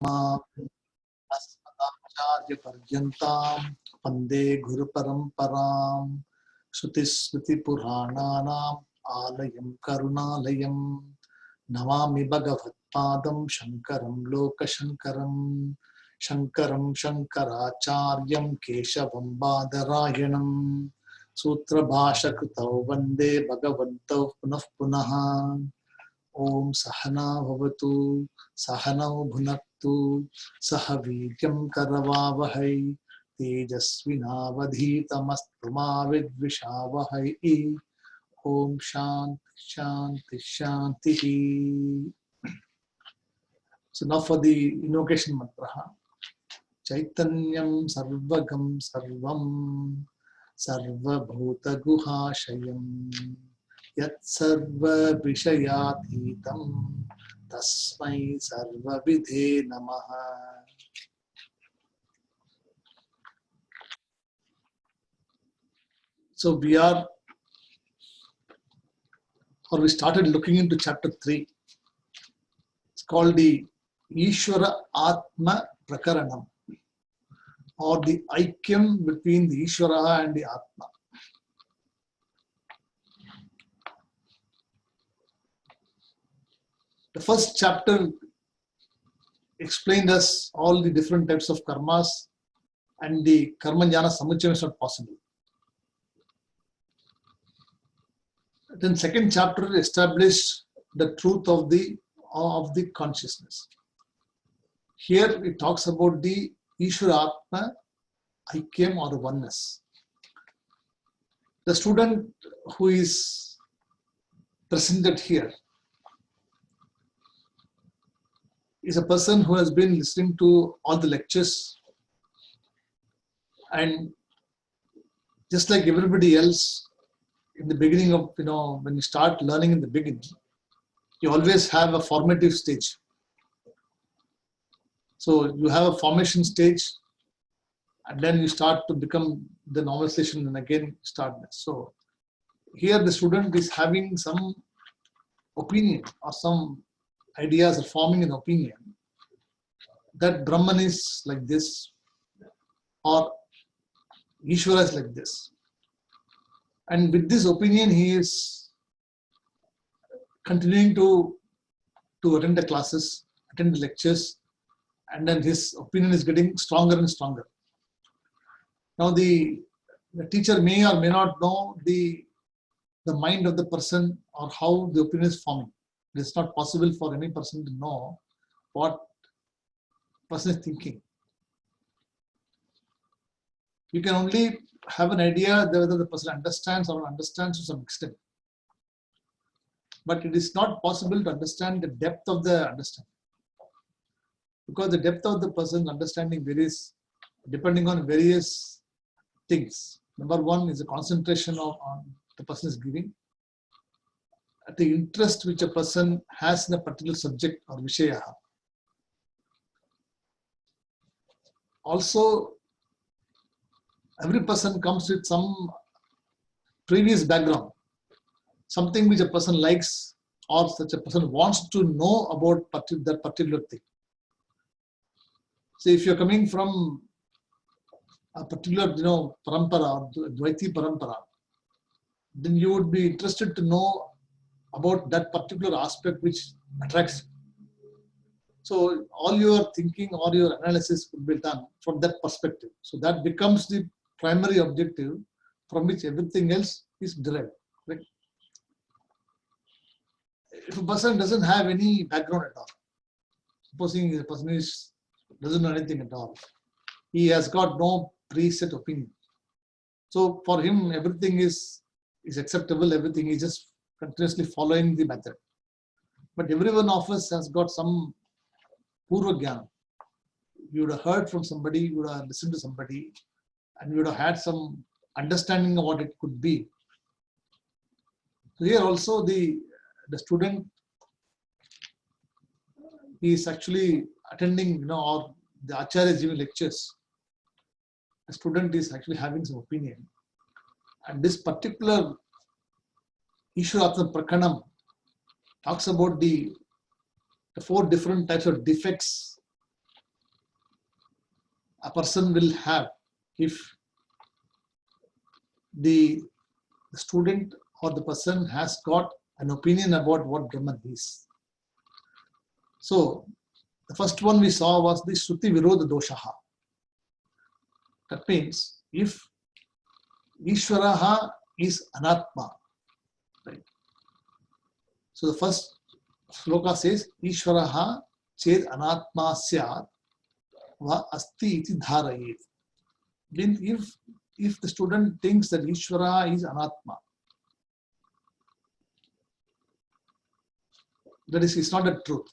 अस्मदाचार्यपर्यन्तां वन्दे गुरुपरम्परां श्रुतिस्मृतिपुराणानाम् आलयं करुणालयं नमामि भगवत्पादं शङ्करं लोकशङ्करं शङ्करं शङ्कराचार्यं केशवं बादरायणं सूत्रभाष्यकृतौ वन्दे भगवन्तौ पुनः पुनः। ओम सहना भवतु सहनौ भुनक्तु सह वीर्यं करवावहै तेजस्विनावधीतमस्तु मा विद्विषावहै। ओम शांति शांति शांति। So now for the invocation mantra. Chaitanyam sarvagam sarvam sarvabhutaguhashayam यत् सर्व विषयातीतं तस्मै सर्वविधे नमः। So we started looking into chapter 3. It's called the Ishvara Atma Prakaranam, or the Aikyam between the Ishvara and the Atma. The first chapter explained us all the different types of karmas, and the karma jnana samuchayam is not possible. Then second chapter established the truth of the consciousness. Here it talks about the Ishvara Atma Aikyam or oneness. The student who is presented here is a person who has been listening to all the lectures, and just like everybody else, in the beginning of, when you start learning in the beginning, you always have a formative stage. So you have a formation stage, and then you start to become the normalization, and again start this. So here the student is having some opinion or some ideas are forming an opinion that Brahman is like this, or Ishvara is like this. And with this opinion, he is continuing to attend the classes, attend the lectures, and then his opinion is getting stronger and stronger. Now the teacher may or may not know the mind of the person or how the opinion is forming. It is not possible for any person to know what person is thinking. You can only have an idea whether the person understands or understands to some extent. But it is not possible to understand the depth of the understanding, because the depth of the person's understanding varies depending on various things. Number one is the concentration on the person is giving, the interest which a person has in a particular subject or vishaya. Also, every person comes with some previous background, something which a person likes or such a person wants to know about that particular thing. So if you're coming from a particular, parampara, Dvaiti parampara, then you would be interested to know about that particular aspect which attracts you. So all your thinking or your analysis will be done from that perspective. So that becomes the primary objective from which everything else is derived. Right? If a person doesn't have any background at all, supposing the person doesn't know anything at all, he has got no preset opinion. So for him, everything is acceptable, everything is just continuously following the method. But every one of us has got some Purva Jnana. You would have heard from somebody, you would have listened to somebody, and you would have had some understanding of what it could be. So here also the student is actually attending, or the Acharya is giving lectures. The student is actually having some opinion. And this particular Ishvara Atma Prakaranam talks about the 4 different types of defects a person will have if the student or the person has got an opinion about what Brahman is. So the first one we saw was the Shruti Virodha Doshaha. That means if Ishvaraha is Anatma, right? So the first sloka says Ishvaraha ched Anatma syat va asti iti dharayet. Then if the student thinks that Ishvara is Anatma, that is, it's not the truth.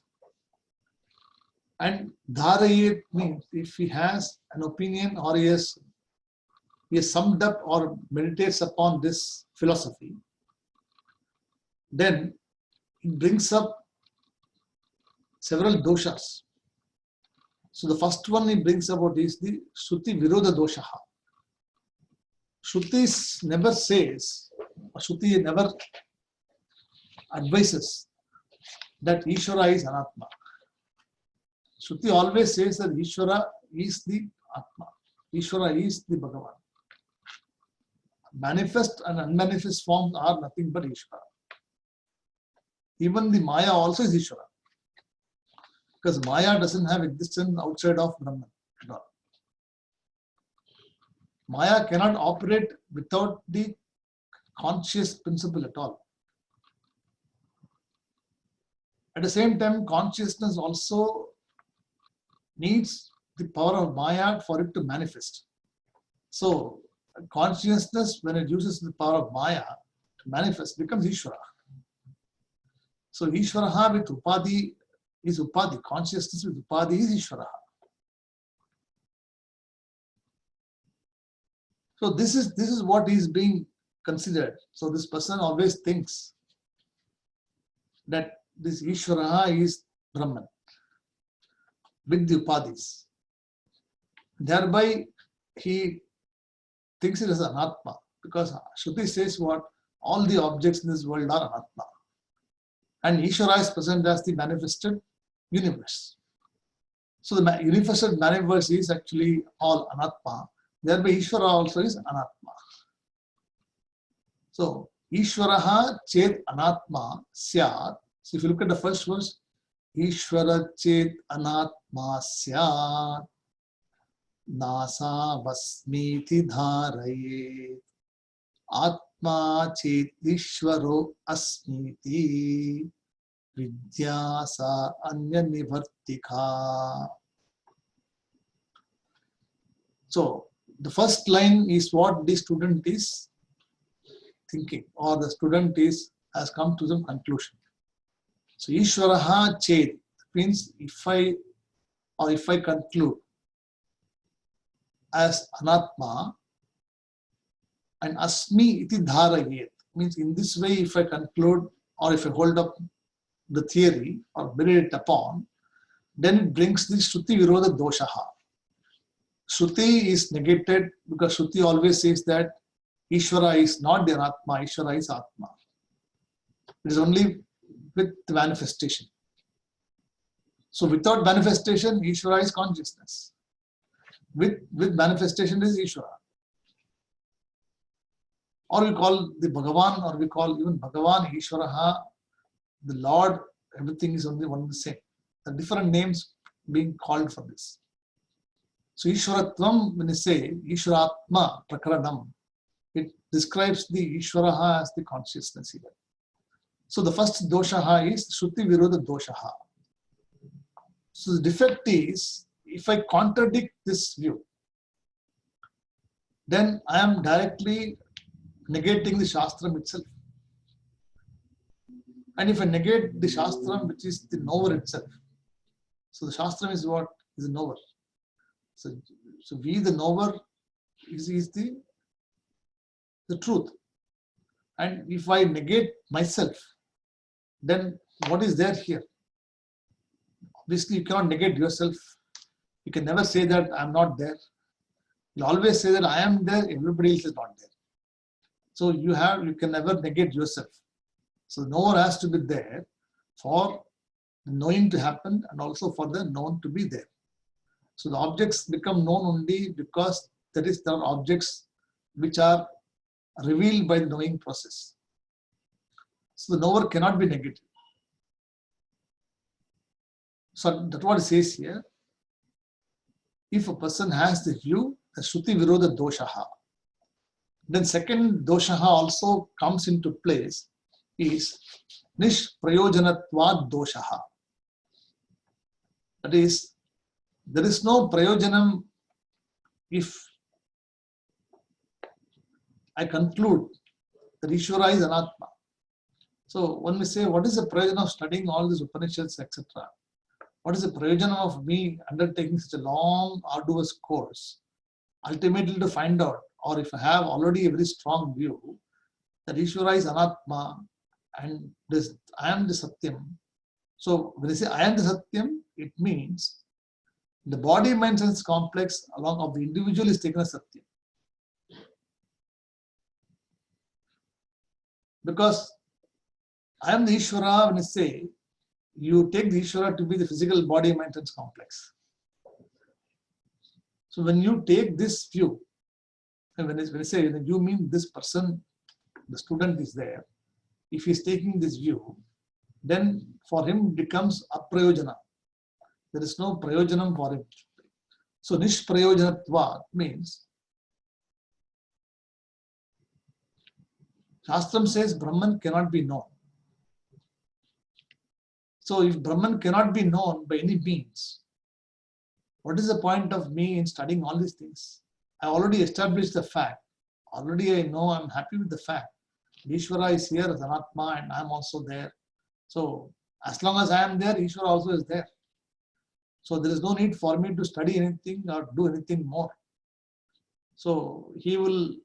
And dharayet means if he has an opinion or he has summed up or meditates upon this philosophy, then it brings up several doshas. So the first one he brings about is the Shruti Virodha Doshaha. Shruti never says, or Shruti never advises that Ishvara is Anatma. Shruti always says that Ishvara is the Atma. Ishvara is the Bhagavan. Manifest and unmanifest forms are nothing but Ishvara. Even the Maya also is Ishvara. Because Maya doesn't have existence outside of Brahman at all. Maya cannot operate without the conscious principle at all. At the same time, consciousness also needs the power of Maya for it to manifest. So, consciousness, when it uses the power of Maya to manifest, becomes Ishvara. So, Ishvaraha with Upadhi is Upadhi. Consciousness with Upadhi is Ishvaraha. So, this is what is being considered. So, this person always thinks that this Ishvaraha is Brahman with the Upadhis. Thereby, he thinks it as Anatma, because Shruti says what? All the objects in this world are Anatma. And Ishvara is present as the manifested universe. So the manifested universe is actually all Anatma. Thereby, Ishvara also is Anatma. So, Ishvaraha ched Anatma syat. So if you look at the first verse, Ishvara ched Anatma syat nasa vasmiti dharaye atma ched Ishvaro asmiti vidya sa anya nivartika. So the first line is what the student is thinking, or the student has come to some conclusion. So Ishvaraha ched means if I conclude as Anatma, and Asmi iti dharayet means in this way if I conclude or if I hold up the theory or build it upon, then it brings the Shruti Virodha Doshaha. Shruti is negated because Shruti always says that Ishvara is not the Anatma, Ishvara is Atma. It is only with the manifestation. So without manifestation, Ishvara is consciousness. With manifestation is Ishvara. Or we call the Bhagavan, or we call even Bhagavan, Ishvaraha, the Lord, everything is only one and the same. The different names being called for this. So Ishvaratvam, when you say Ishvaratma Prakaranam, it describes the Ishvaraha as the consciousness here. So the first doshaha is Shruti Virodha Doshaha. So the defect is, if I contradict this view, then I am directly negating the Shastram itself. And if I negate the Shastram, which is the knower itself, so the Shastram is what? Is the knower. So we, the knower, is the truth. And if I negate myself, then what is there here? Obviously, you cannot negate yourself. You can never say that I am not there. You always say that I am there, everybody else is not there. So you can never negate yourself. So the knower has to be there for the knowing to happen and also for the known to be there. So the objects become known only because there are objects which are revealed by the knowing process. So the knower cannot be negative. So that's what it says here. If a person has the view, the Shruti Virodha Doshaha, then second Doshaha also comes into place is Nishprayojanatvad Doshaha. That is, there is no Prayojanam if I conclude that Ishvara is Anatma. So one may say, what is the prayojan of studying all these Upanishads, etc.? What is the prayojan of me undertaking such a long, arduous course, ultimately to find out, or if I have already a very strong view that Ishvara is Anatma and this, I am the Satyam. So when I say I am the Satyam, it means the body, mind, sense complex along of the individual is taken as Satyam. Because I am the Ishvara, when I say, you take the Ishvara to be the physical body, mind, sense complex. So when you take this view, and when I say, you mean this person, the student is there, if he is taking this view, then for him it becomes aprayojana. There is no prayojanam for him. So nishprayojanatva means, Shastram says Brahman cannot be known. So if Brahman cannot be known by any means, what is the point of me in studying all these things? I already established the fact. Already I know, I'm happy with the fact. Ishvara is here as Anatma and I'm also there. So as long as I am there, Ishvara also is there. So there is no need for me to study anything or do anything more. So he will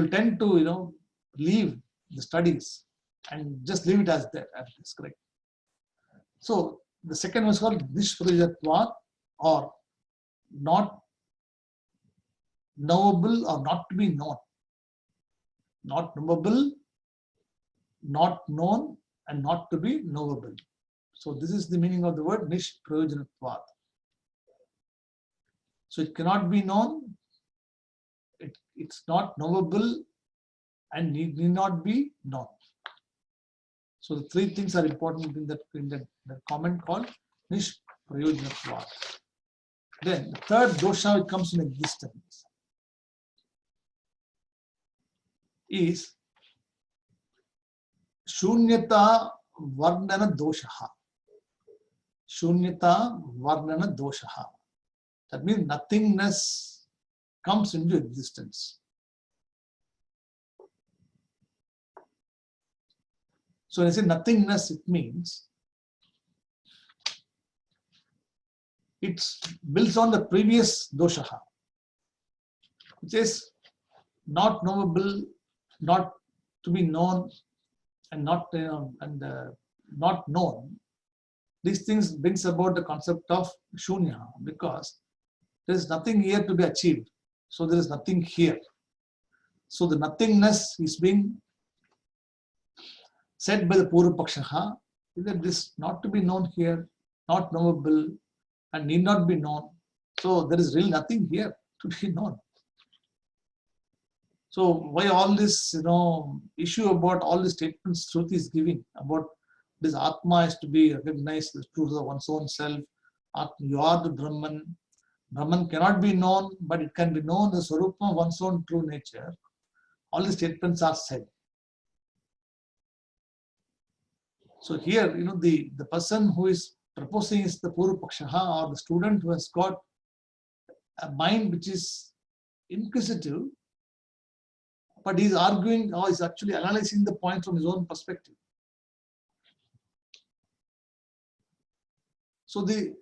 tend to, leave the studies and just leave it as there. That's correct. So the second one is called Nishprayatvat, or not knowable or not to be known. Not knowable, not known, and not to be knowable. So this is the meaning of the word Nishprayojanatvat. So it cannot be known, it's not knowable, and need not be known. So the three things are important in that comment called Nishprayojanatvat. Then the third dosha which comes in existence is Shunyata Varnana Doshaha. Shunyata Varnana Doshaha. That means nothingness comes into existence. So when I say nothingness, it means it builds on the previous doshaha, which is not knowable, not to be known, and not not known. These things brings about the concept of shunya, because there is nothing here to be achieved. So there is nothing here. So the nothingness is being said by the Purva Pakshaha, that this not to be known here, not knowable, and need not be known. So there is really nothing here to be known. So why all this issue about all the statements Shruti is giving about this Atma is to be recognized as truth of one's own self. You are the Brahman. Brahman cannot be known, but it can be known the Swarupa of one's own true nature. All the statements are said. So here, the person who is proposing is the Purva Pakshaha, or the student who has got a mind which is inquisitive, but he is arguing or is actually analyzing the point from his own perspective. So the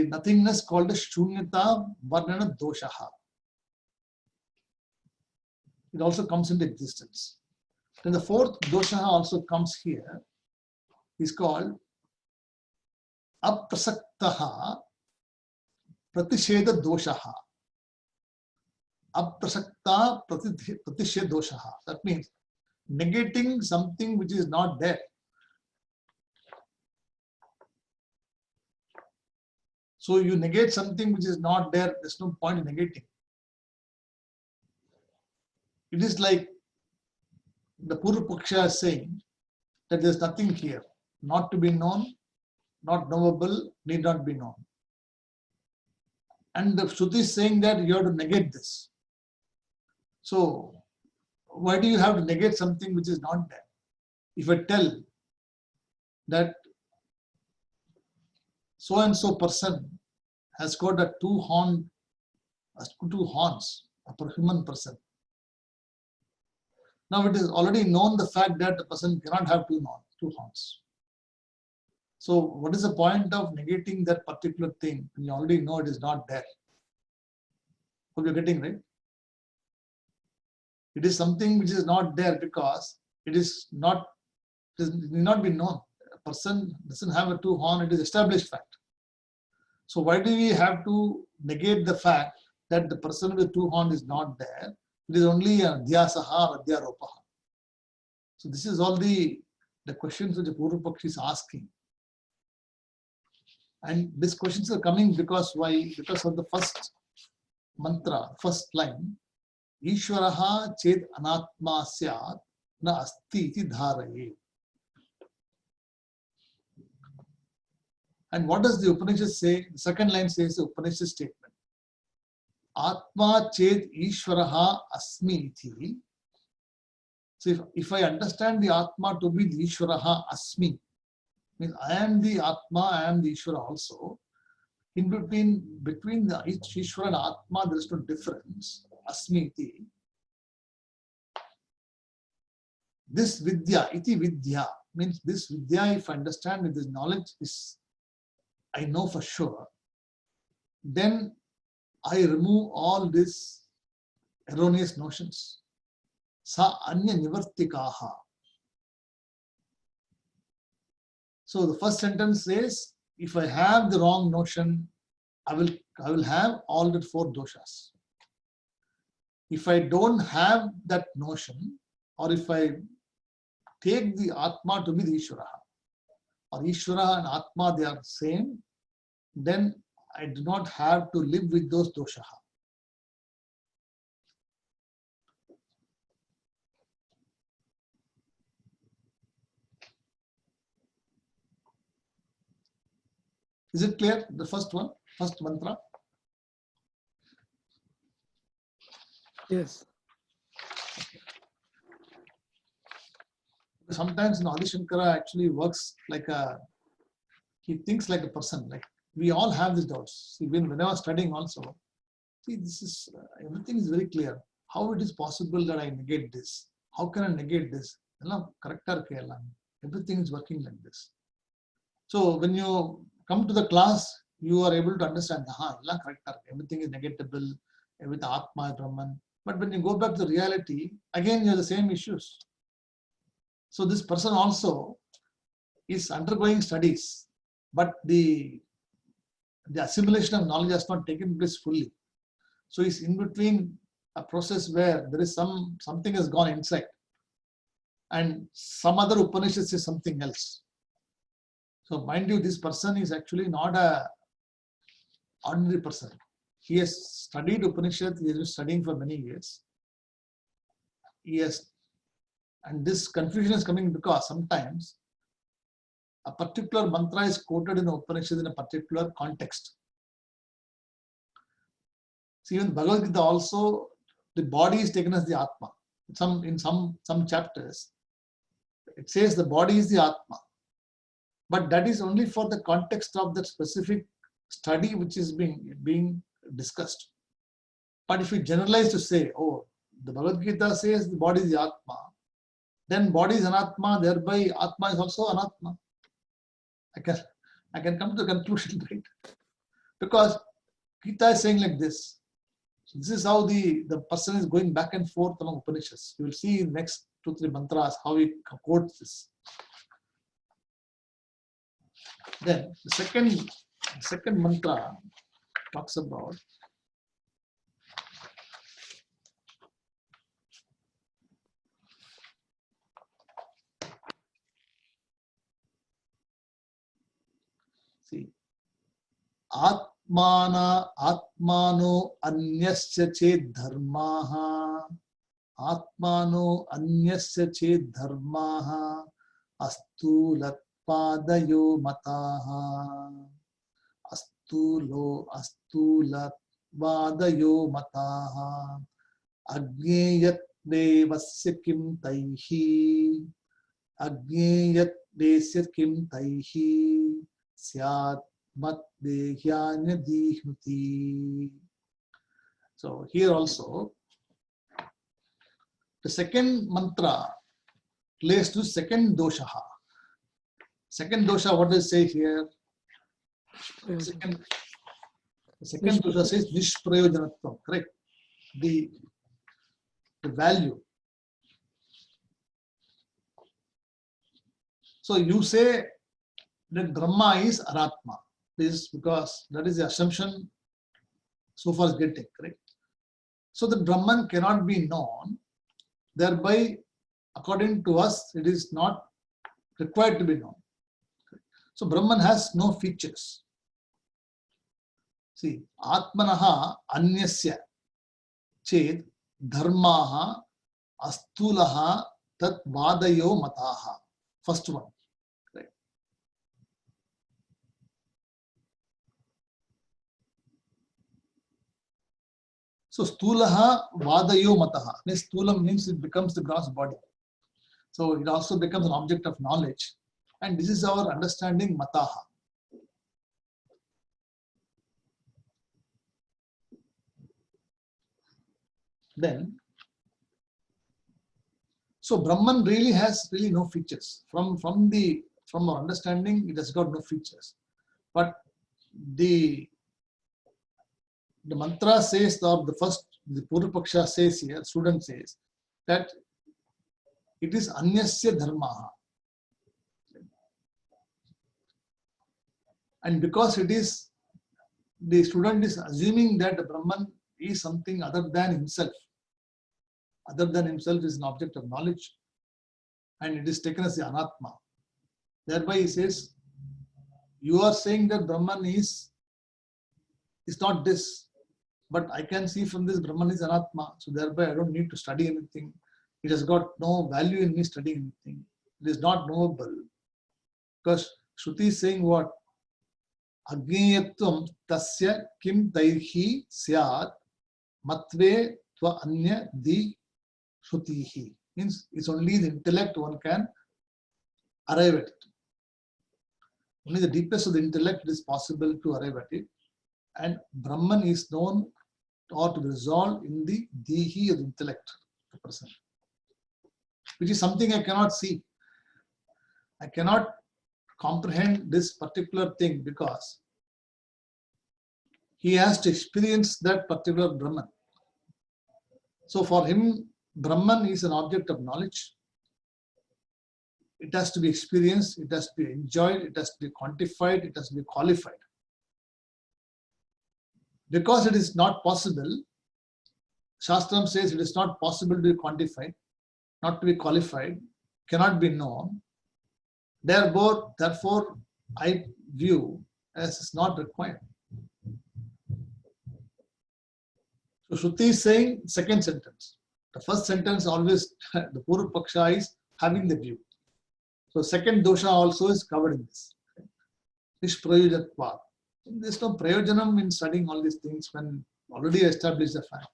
nothingness called as Shunyata Varnana Doshaha. It also comes into existence. Then the fourth doshaha also comes here. Is called Aprasaktaha Pratisheda Doshaha. Aprasakta Pratisheda Doshaha. That means negating something which is not there. So you negate something which is not there, there's no point in negating. It is like the Purva Paksha is saying that there's nothing here, not to be known, not knowable, need not be known. And the Shruti is saying that you have to negate this. So why do you have to negate something which is not there? If I tell that so and so person has got a two horns, a human person. Now it is already known the fact that the person cannot have two horns. So what is the point of negating that particular thing when you already know it is not there? Hope you're getting right. It is something which is not there because it need not be known. A person doesn't have a two horn, it is established fact. So why do we have to negate the fact that the person with two horn is not there? It is only a dhyasaha or adhyaropaha. So this is all the questions which the Purva Pakshi is asking. And these questions are coming because why? Because of the first mantra, first line, Ishwaraha ched anatma syat na asti iti dharaye. And what does the Upanishad say? The second line says the Upanishad statement. Atma ched Ishwaraha asmi iti. So if I understand the Atma to be the Ishwaraha asmi, means I am the Atma, I am the Ishwara also. In between the Ishwara and Atma, there is no difference. Asmi iti. This vidya, iti vidya, means this vidya, if I understand with this knowledge is, I know for sure, then I remove all these erroneous notions. Sa anya nivartikaha. So the first sentence says, if I have the wrong notion, I will have all the four doshas. If I don't have that notion, or if I take the Atma to be the Ishvara, or Ishvara and Atma they are same, then I do not have to live with those dosha. Is it clear? The first one, first mantra? Yes. Sometimes Adi Shankara actually works like he thinks like a person. Like we all have these doubts. See, when I was studying also, see, this is everything is very clear. How it is possible that I negate this? How can I negate this? Everything is working like this. So when you come to the class, you are able to understand, everything is negatable, everything Atma, Brahman. But when you go back to the reality, again you have the same issues. So this person also is undergoing studies, but the assimilation of knowledge has not taken place fully. So he's in between a process where there is something has gone inside, and some other Upanishad says something else. So mind you, this person is actually not a ordinary person. He has studied Upanishad, he has been studying for many years. And this confusion is coming because sometimes a particular mantra is quoted in the Upanishad in a particular context. See, even Bhagavad Gita also, the body is taken as the Atma. In some chapters, it says the body is the Atma. But that is only for the context of that specific study which is being discussed. But if we generalize to say, oh, the Bhagavad Gita says the body is the Atma, then body is Anatma, thereby Atma is also Anatma. I can come to the conclusion, right? Because Gita is saying like this. So this is how the person is going back and forth among Upanishads. You will see in next 2-3 mantras how he quotes this. Then the second mantra talks about आत्मानो अन्यस्य चेत् धर्माः आत्मानो अन्यस्य चेत् धर्माः अस्तूलत्पादयो मताः अस्तूलत्वादयो मताः अज्ञेयत् देवस्य किं तैः अज्ञेयत् देस्य किं तैः स्यात् मद्देह्यान्यदीह्नुति. So here also the second mantra relates to second dosha. Second dosha, what does it say here? The second dosha says nishprayojanatvam, correct? The value. So you say that Brahma is Anatma. This is because that is the assumption so far is getting, correct? So the Brahman cannot be known, thereby according to us it is not required to be known. So Brahman has no features. See, Atmanaha Anyasya Ched Dharmaha Astulaha Tat Vadayo Mataha. First one. Right. So Stulaha Vadayo Mataha. Stula means it becomes the gross body. So it also becomes an object of knowledge. And this is our understanding Mataha. Then, so Brahman really has no features. From our understanding, it has got no features. But the mantra says, or the Purvapaksha says here, student says that it is Anyasya Dharmaha. And because it is, the student is assuming that the Brahman is something other than himself. Other than himself is an object of knowledge, and it is taken as the Anatma. Thereby he says, you are saying that Brahman is not this, but I can see from this Brahman is Anatma, so thereby I don't need to study anything. It has got no value in me studying anything. It is not knowable. Because Shruti is saying what? Agnyayatvam tasya kim taihi syat matve tva anya di Shrutihi. Means it's only the intellect one can arrive at it. Only the deepest of the intellect is possible to arrive at it. And Brahman is known or to be resolved in the Dihi of the intellect of the person, which is something I cannot see. I cannot comprehend this particular thing because he has to experience that particular Brahman. So for him, Brahman is an object of knowledge. It has to be experienced, it has to be enjoyed, it has to be quantified, it has to be qualified. Because it is not possible, Shastram says it is not possible to be quantified, not to be qualified, cannot be known. Therefore, I view as is not required. So Shruti is saying second sentence. The first sentence always, the Purvapaksha is having the view. So second dosha also is covered in this. Nishprayojatva. There is no prayojanam in studying all these things when already established the fact.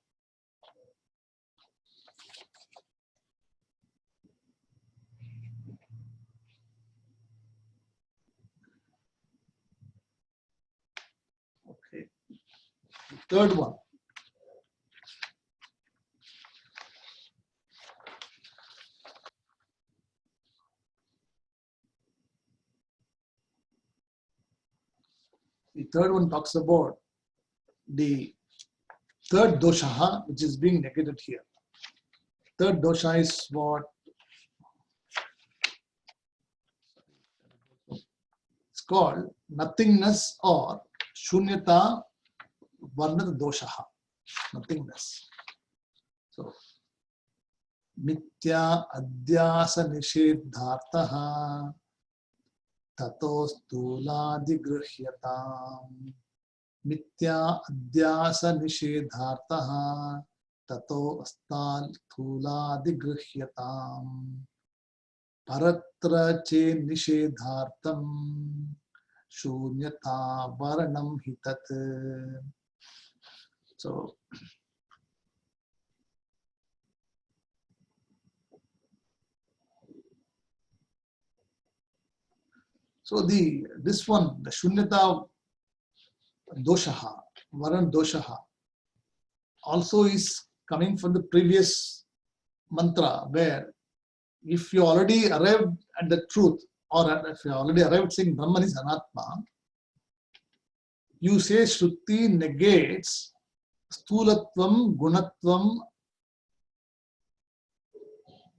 Okay. The third one. The third one talks about the third dosha, which is being negated here. Third dosha is what? It's called nothingness or shunyata varnata dosha. Nothingness. So, mitya adhyasa nishedhartaha tato stuladi grihyatam मिथ्या अध्यास निषेधार्थः ततो अस्थूलादिगृह्यताम् परत्र चेन् निषेधार्थं शून्यता वरणं हि तत्. So this one, the shunyata doshaha, varan doshaha, also is coming from the previous mantra, where if you already arrived at the truth, or if you already arrived saying Brahman is Anatma, you say Shruti negates Sthulatvam, Gunatvam,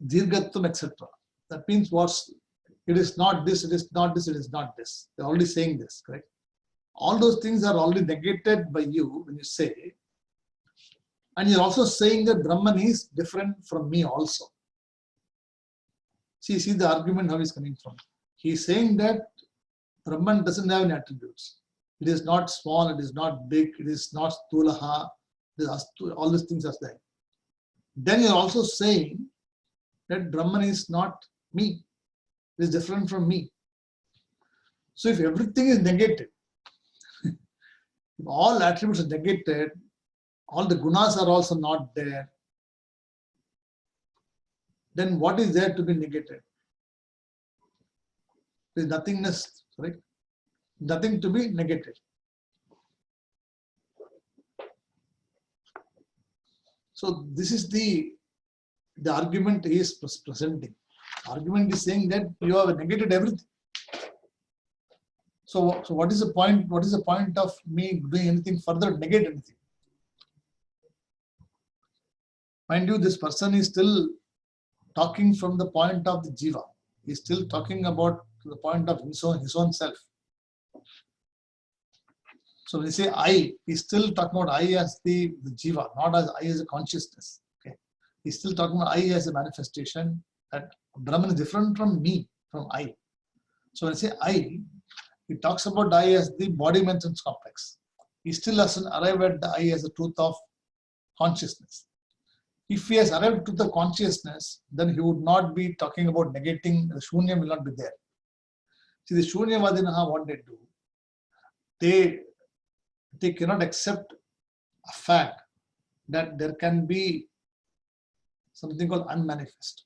Dirgatvam, etc. That means what's it is not this, it is not this, it is not this. They're already saying this, correct? All those things are already negated by you when you say, and you're also saying that Brahman is different from me also. See the argument how he's coming from. He's saying that Brahman doesn't have any attributes. It is not small, it is not big, it is not stulaha, all these things are there. Then you're also saying that Brahman is not me, it is different from me. So if everything is negated, if all attributes are negated, all the gunas are also not there, then what is there to be negated? There is nothingness, right? Nothing to be negated. So this is the argument he is presenting. The argument is saying that you have negated everything. So what is the point? What is the point of me doing anything further to negate anything? Mind you, this person is still talking from the point of the jiva. He is still talking about the point of his own self. So when you say I, he's still talking about I as the jiva, not as I as a consciousness. Okay, he's still talking about I as a manifestation. That Brahman is different from me, from I. So when I say I, he talks about I as the body mind sense complex. He still hasn't arrived at the I as the truth of consciousness. If he has arrived to the consciousness, then he would not be talking about negating, the shunya will not be there. See, the shunyavadinaha, what they do, they cannot accept a fact that there can be something called unmanifest.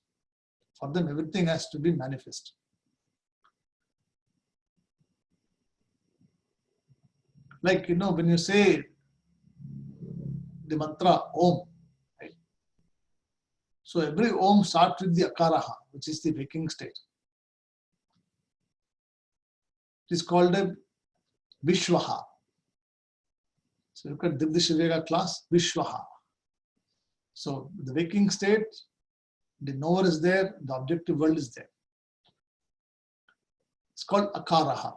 For them, everything has to be manifest. Like, when you say the mantra Om, right? So every Om starts with the Akaraha, which is the waking state. It is called a Vishwaha. So look at Divdisha Viveka class, Vishwaha. So the waking state, the knower is there, the objective world is there. It's called Akaraha.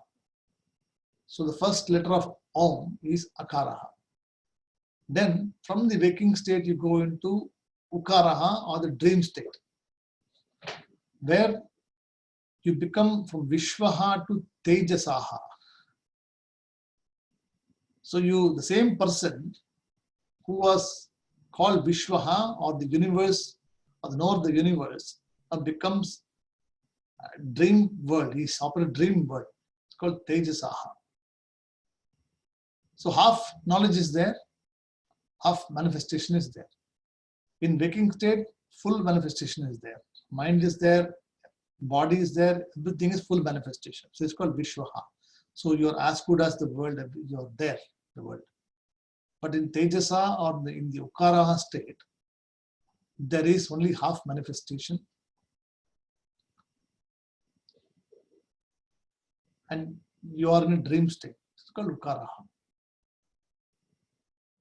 So the first letter of Om is Akaraha. Then from the waking state you go into Ukaraha, or the dream state, where you become from Vishwaha to Tejasaha. So the same person who was called Vishwaha, or the universe, or the knower of the universe, becomes a dream world. He's operating a dream world. It's called Tejasaha. So half knowledge is there, half manifestation is there. In waking state, full manifestation is there. Mind is there, body is there, everything is full manifestation. So it's called Vishwaha. So you're as good as the world, you're there, the world. But in Tejasa, or in the Ukaraha state, there is only half manifestation. And you are in a dream state. It's called Ukaraha.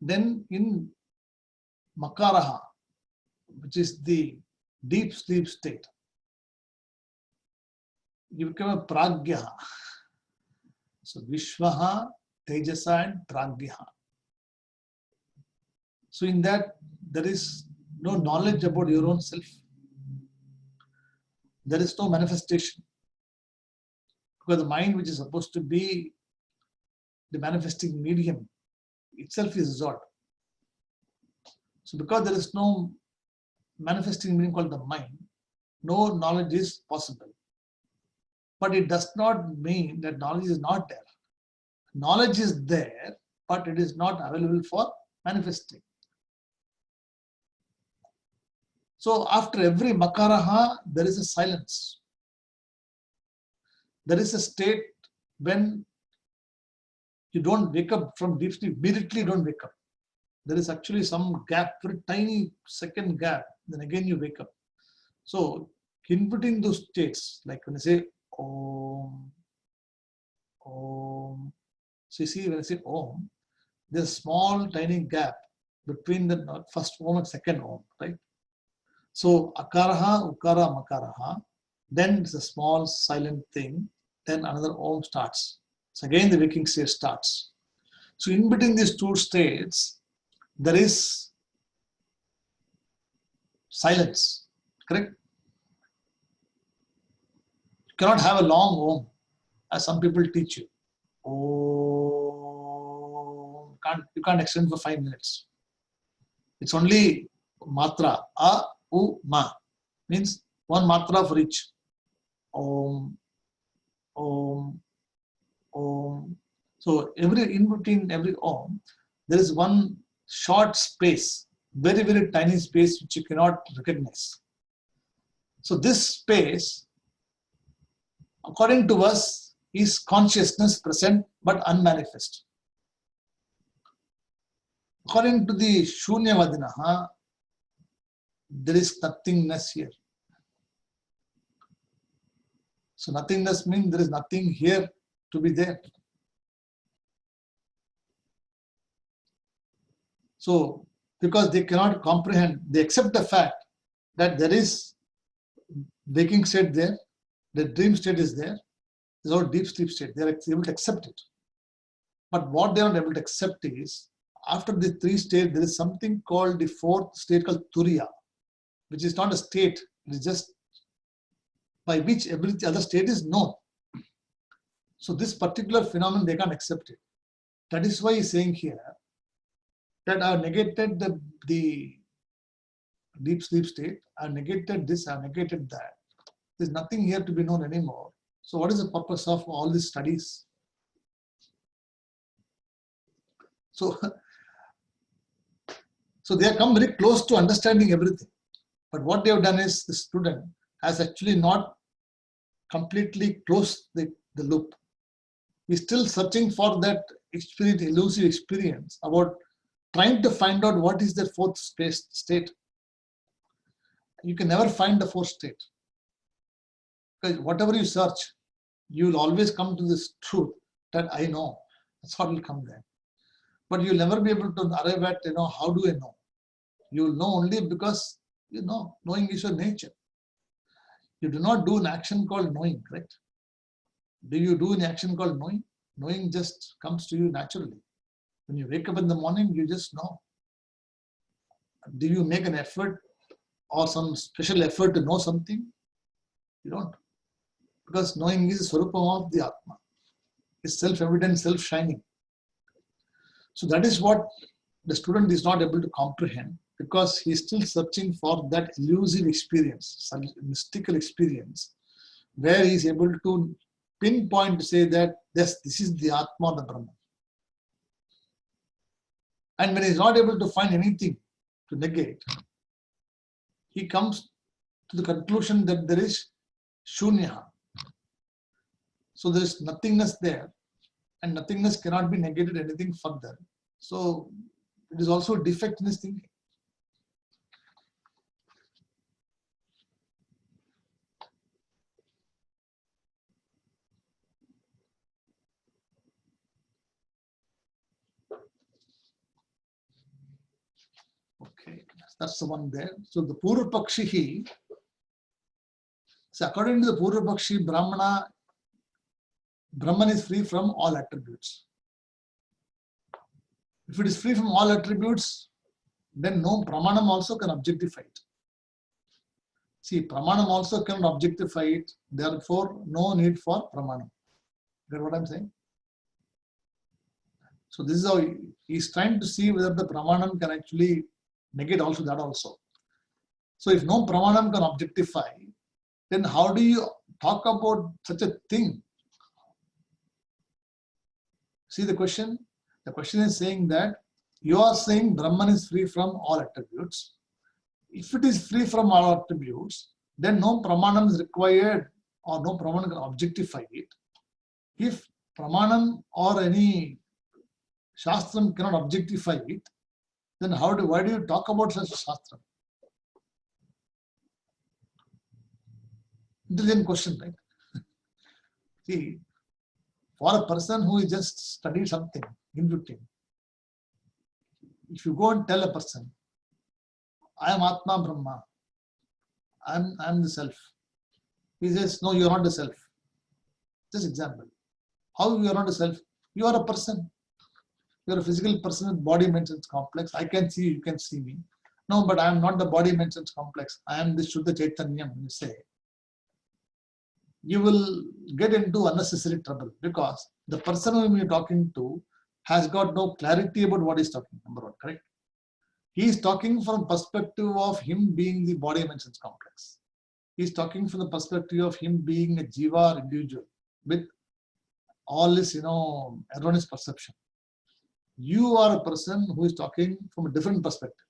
Then in Makaraha, which is the deep sleep state, you become a Pragyaha. So Vishwaha, Tejasa, and Pragyaha. So in that, there is no knowledge about your own self. There is no manifestation. Because the mind, which is supposed to be the manifesting medium, itself is resolved. So because there is no manifesting meaning called the mind, no knowledge is possible. But it does not mean that knowledge is not there. Knowledge is there, but it is not available for manifesting. So after every makaraha, there is a silence. There is a state when you don't wake up from deep sleep, immediately don't wake up. There is actually some gap, very tiny second gap, then again you wake up. So in between those states, like when I say Om, Om, so you see when I say Om, there's a small tiny gap between the first Om and second Om, right? So Akaraha, Ukara, Makaraha, then it's a small silent thing, then another Om starts. So again the waking state starts. So in between these two states, there is silence, correct? You cannot have a long Om, as some people teach you. Oh, you can't extend for 5 minutes. It's only matra, a, u, ma, means one matra for each. Om, Om, Om. So in between every Om, there is one short space, very, very tiny space which you cannot recognize. So this space, according to us, is consciousness present but unmanifest. According to the Shunyavadinaha, there is nothingness here. So nothingness means there is nothing here to be there. So because they cannot comprehend, they accept the fact that there is waking state there, the dream state is there, there's no deep sleep state. They are able to accept it. But what they are not able to accept is, after the 3 states, there is something called the 4th state called Turiya, which is not a state, it is just by which every other state is known. So this particular phenomenon, they can't accept it. That is why he's saying here that I have negated the deep sleep state, I have negated this, I have negated that. There's nothing here to be known anymore. So what is the purpose of all these studies? So they have come very close to understanding everything. But what they have done is the student has actually not completely closed the loop. He's still searching for that experience, elusive experience, about trying to find out what is the 4th state. You can never find the 4th state. Because whatever you search, you will always come to this truth that I know. That's what will come there. But you'll never be able to arrive at, how do I know? You will know only because you know. Knowing is your nature. You do not do an action called knowing, correct? Do you do an action called knowing? Knowing just comes to you naturally. When you wake up in the morning, you just know. Do you make an effort or some special effort to know something? You don't. Because knowing is the swarupam of the Atma. It's self-evident, self-shining. So that is what the student is not able to comprehend, because he is still searching for that elusive experience, some mystical experience, where he is able to pinpoint to say that yes, this is the Atma, the Brahman. And when he is not able to find anything to negate, he comes to the conclusion that there is Shunya. So there is nothingness there, and nothingness cannot be negated anything further. So it is also a defect in his thinking. Okay, that's the one there. So the Purva Pakshihi, so according to the Purva Pakshi, Brahman is free from all attributes. If it is free from all attributes, then no Pramanam also can objectify it. See, Pramanam also can objectify it, therefore no need for Pramanam. Get what I'm saying? So this is how he's trying to see whether the Pramanam can actually negate also that also. So if no Pramanam can objectify, then how do you talk about such a thing? See the question? The question is saying that you are saying Brahman is free from all attributes. If it is free from all attributes, then no Pramanam is required or no Pramanam can objectify it. If Pramanam or any Shastram cannot objectify it, then why do you talk about such a Shastra? Intelligent question, right? See, for a person who is just studied something in routine, if you go and tell a person, I am Atma Brahma, I am the self. He says, no, you are not the self. Just example. How you are not the self? You are a person. You are a physical person with body, mind, sense complex. I can see you, you can see me. No, but I am not the body, mind, sense complex. I am the Shuddha Chaitanyam, you say. You will get into unnecessary trouble because the person whom you are talking to has got no clarity about what he is talking, number one, correct? He is talking from perspective of him being the body, mind, sense complex. He is talking from the perspective of him being a jiva individual with all this, erroneous perception. You are a person who is talking from a different perspective.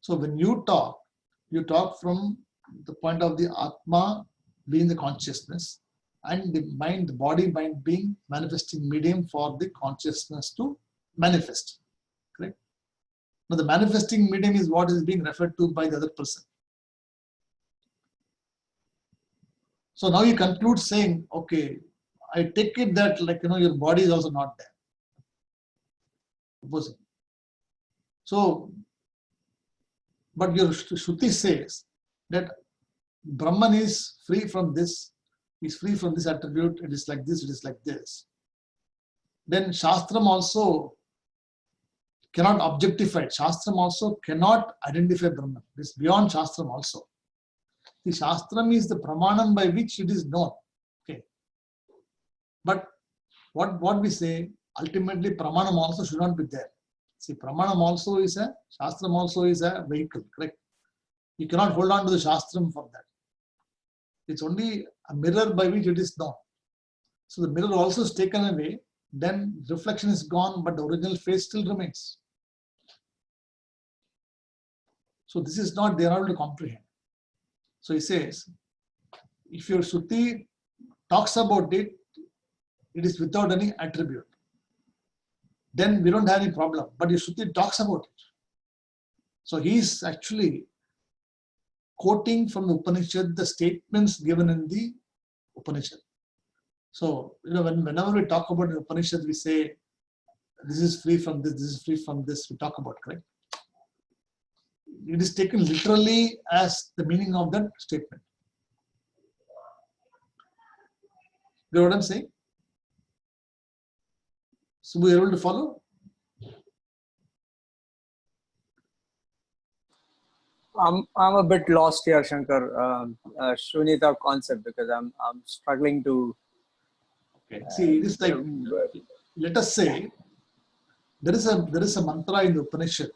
So when you talk from the point of the Atma being the consciousness and the mind, the body, mind being manifesting medium for the consciousness to manifest. Correct? Now the manifesting medium is what is being referred to by the other person. So now you conclude saying, okay, I take it that your body is also not there. Opposing. So, but your Shruti says that Brahman is free from this, is free from this attribute, it is like this, it is like this. Then Shastram also cannot objectify it. Shastram also cannot identify Brahman. It is beyond Shastram also. The Shastram is the Pramanam by which it is known. Okay. But what we say, ultimately Pramanam also should not be there. See, Pramanam also is Shastram also is a vehicle, correct? You cannot hold on to the Shastram for that. It's only a mirror by which it is known. So the mirror also is taken away, then reflection is gone, but the original face still remains. So this is not, they are not able to comprehend. So he says, if your Shruti talks about it, it is without any attribute. Then we don't have any problem. But your Shruti talks about it. So he is actually quoting from the Upanishad the statements given in the Upanishad. So, whenever we talk about the Upanishad, we say, this is free from this is free from this, we talk about, correct? It is taken literally as the meaning of that statement. You know what I'm saying? So, we are able to follow? I'm a bit lost here, Shankar. Shunyata concept, because I'm struggling to. Okay. See, it is like, let us say there is a mantra in the Upanishad,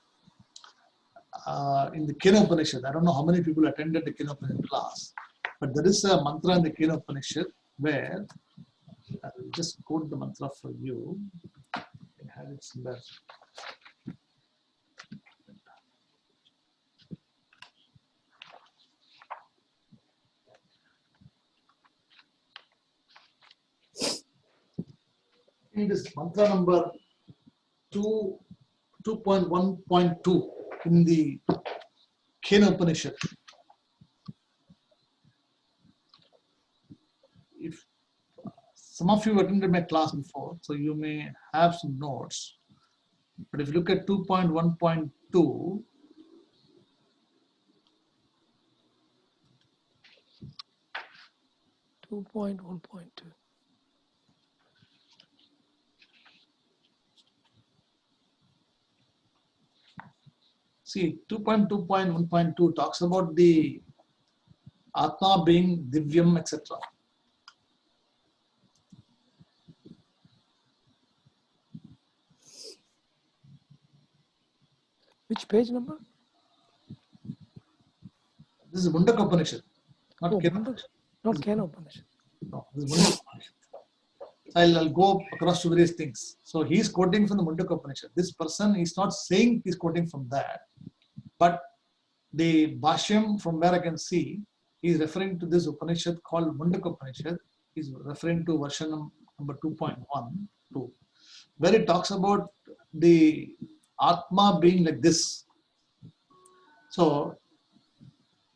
in the Kena Upanishad. I don't know how many people attended the Kena Upanishad class, but there is a mantra in the Kena Upanishad where I will just quote the mantra for you. I have it somewhere. It is mantra number 2.1.2 in the Kena Upanishad. If some of you attended my class before, so you may have some notes. But if you look at 2.1.2, see, 2.2.1.2 talks about the Atma being Divyam, etc. Which page number? This is Mundaka Upanishad, not Oh, Kena Mundaka. Upanishad. Not Kena Upanishad. No, this is Mundaka Upanishad. I'll go across to various things. So he's quoting from the Mundaka Upanishad. This person is not saying he's quoting from that, but the Bhashyam, from where I can see, he's referring to this Upanishad called Mundaka Upanishad. He's referring to version number 2.1, where it talks about the Atma being like this. So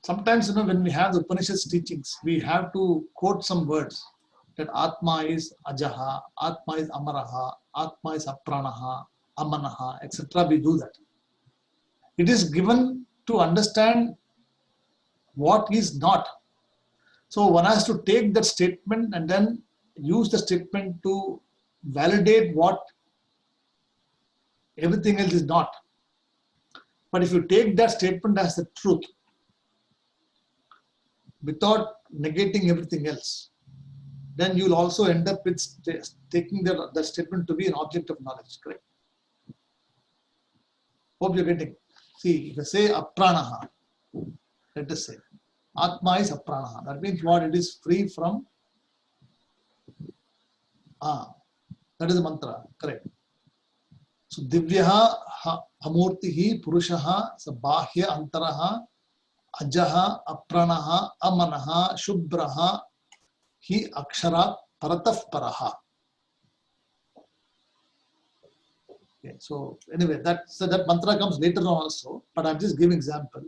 sometimes, when we have the Upanishad's teachings, we have to quote some words that Atma is Ajaha, Atma is Amaraha, Atma is Apranaha, Amanaha, etc. We do that. It is given to understand what is not. So one has to take that statement and then use the statement to validate what everything else is not. But if you take that statement as the truth, without negating everything else, then you will also end up with taking that statement to be an object of knowledge. Correct? Hope you're getting. See, if I say apranaha, let us say, Atma is apranaha. That means what? It is free from. That is the mantra. Correct. So, Divyaha Amurtihi Purushaha Sabahya Antaraha Ajaha Apranaha Amanaha Shubbraha Hi Akshara Parataf Paraha. Okay, so anyway, that mantra comes later on also, but I'm just giving example.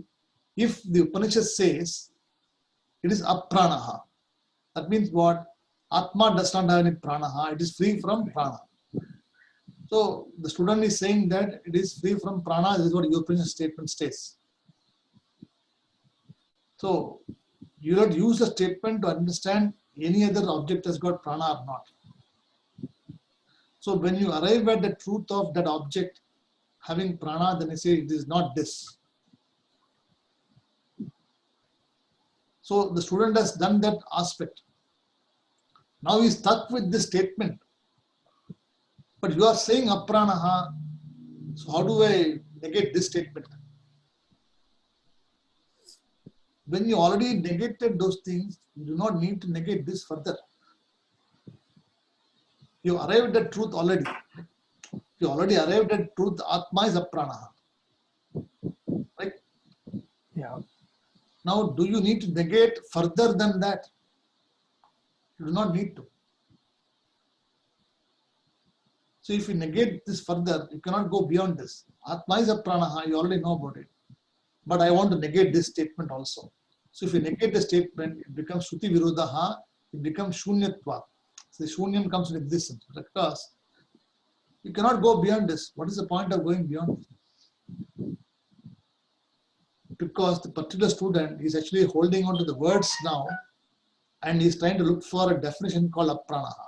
If the Upanishad says it is apranaha, that means what? Atma does not have any pranaha, it is free from prana. So the student is saying that it is free from prana, this is what your Upanishad statement states. So you don't use the statement to understand any other object has got prana or not. So when you arrive at the truth of that object having prana, then you say it is not this. So the student has done that aspect. Now he is stuck with this statement. But you are saying apranaha, so how do I negate this statement? When you already negated those things, you do not need to negate this further. You arrived at truth already. You already arrived at truth, Atma is apranaha. Right? Yeah. Now, do you need to negate further than that? You do not need to. So if you negate this further, you cannot go beyond this. Atma is apranaha, you already know about it. But I want to negate this statement also. So if you negate the statement, it becomes Shruti Viruddhaha, it becomes Shunyatva. So the Shunyam comes into existence. Because you cannot go beyond this. What is the point of going beyond this? Because the particular student is actually holding on to the words now and he's trying to look for a definition called apranaha.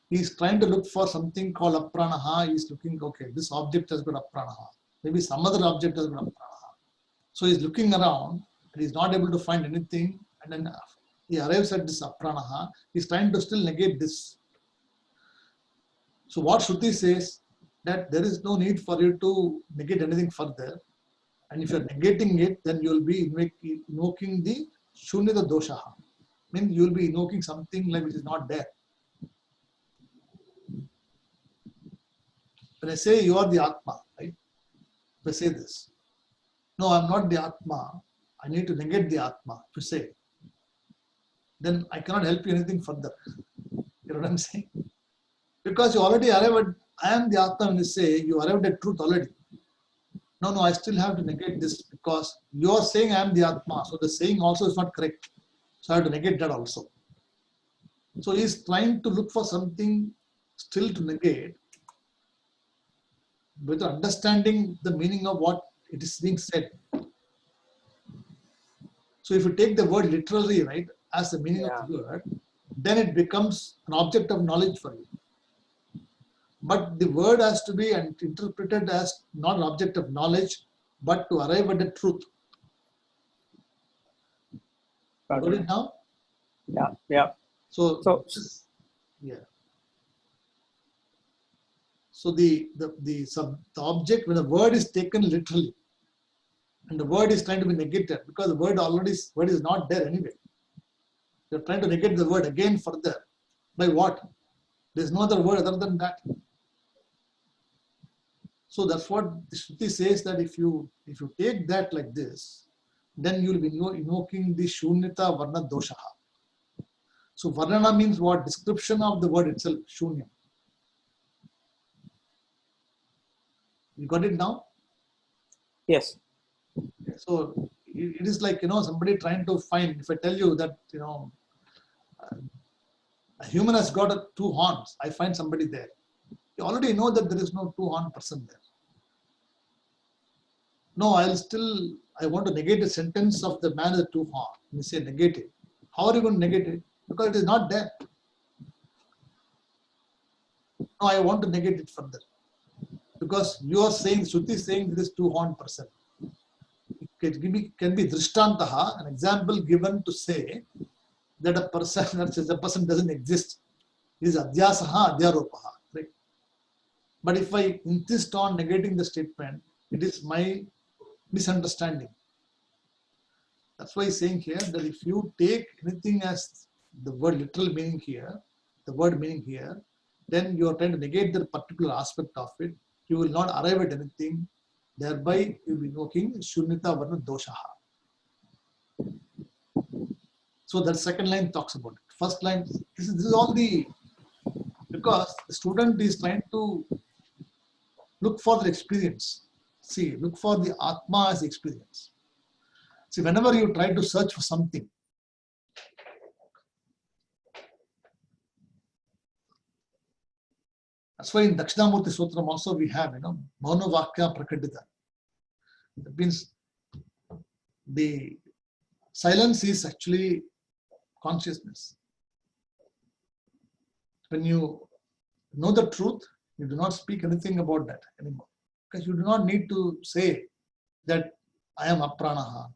He's trying to look for something called apranaha. He's looking, okay, this object has got apranaha. Maybe some other object has got apranaha. So he's looking around and he's not able to find anything. And then he arrives at this apranaha. He's trying to still negate this. So what Shruti says, that there is no need for you to negate anything further. And if you're negating it, then you'll be invoking the Shunyata doshaha. Means you'll be invoking something like which is not there. When I say you are the Atma, right? If I say this, no, I'm not the Atma, I need to negate the Atma, if you say, then I cannot help you anything further. You know what I'm saying? Because you already arrived at, I am the Atma, when you say, you arrived at truth already. No, I still have to negate this because you are saying I am the Atma, so the saying also is not correct. So I have to negate that also. So he is trying to look for something still to negate, with understanding the meaning of what it is being said. So if you take the word literally, right, as the meaning of the word, then it becomes an object of knowledge for you. But the word has to be interpreted as not an object of knowledge, but to arrive at the truth. Got it now? Yeah. So So the object, when the word is taken literally, and the word is trying to be negated, because the word is not there anyway. You're trying to negate the word again further. By what? There's no other word other than that. So that's what the Shruti says, that if you take that like this, then you'll be invoking the Shunyata Varna Doshaha. So Varnana means what? Description of the word itself, Shunya. You got it now? Yes. So it is like, somebody trying to find, if I tell you that, a human has got two horns, I find somebody there. You already know that there is no two-horn person there. No, I want to negate the sentence of the man with two horns. You say negate it. How are you going to negate it? Because it is not there. No, I want to negate it further. Because you are saying, Shruti is saying there is two-horn person. It can be drishtantaha, an example given to say that a person doesn't exist. It is adhyasaha, adhyaropaha. Right? But if I insist on negating the statement, it is my misunderstanding. That's why he's saying here that if you take anything as the word literal meaning here, the word meaning here, then you are trying to negate the particular aspect of it. You will not arrive at anything. Thereby, you will be invoking Shunyata Varna Doshaha. So that second line talks about it. First line, this is all because the student is trying to look for the experience. See, look for the Atma as experience. See, whenever you try to search for something, that's why in Dakshinamurti Sutram also we have, Mauna Vakya Prakadita. That means the silence is actually consciousness. When you know the truth, you do not speak anything about that anymore. Because you do not need to say that I am apranaha.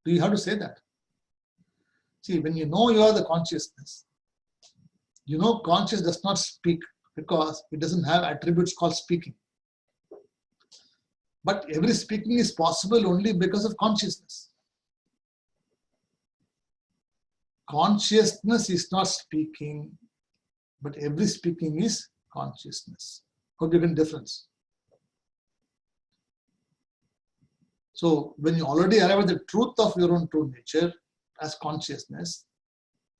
Do you have to say that? See, when you know you are the consciousness, conscious does not speak because it doesn't have attributes called speaking. But every speaking is possible only because of consciousness. Consciousness is not speaking, but every speaking is consciousness. Hope you can difference. So when you already arrive at the truth of your own true nature as consciousness,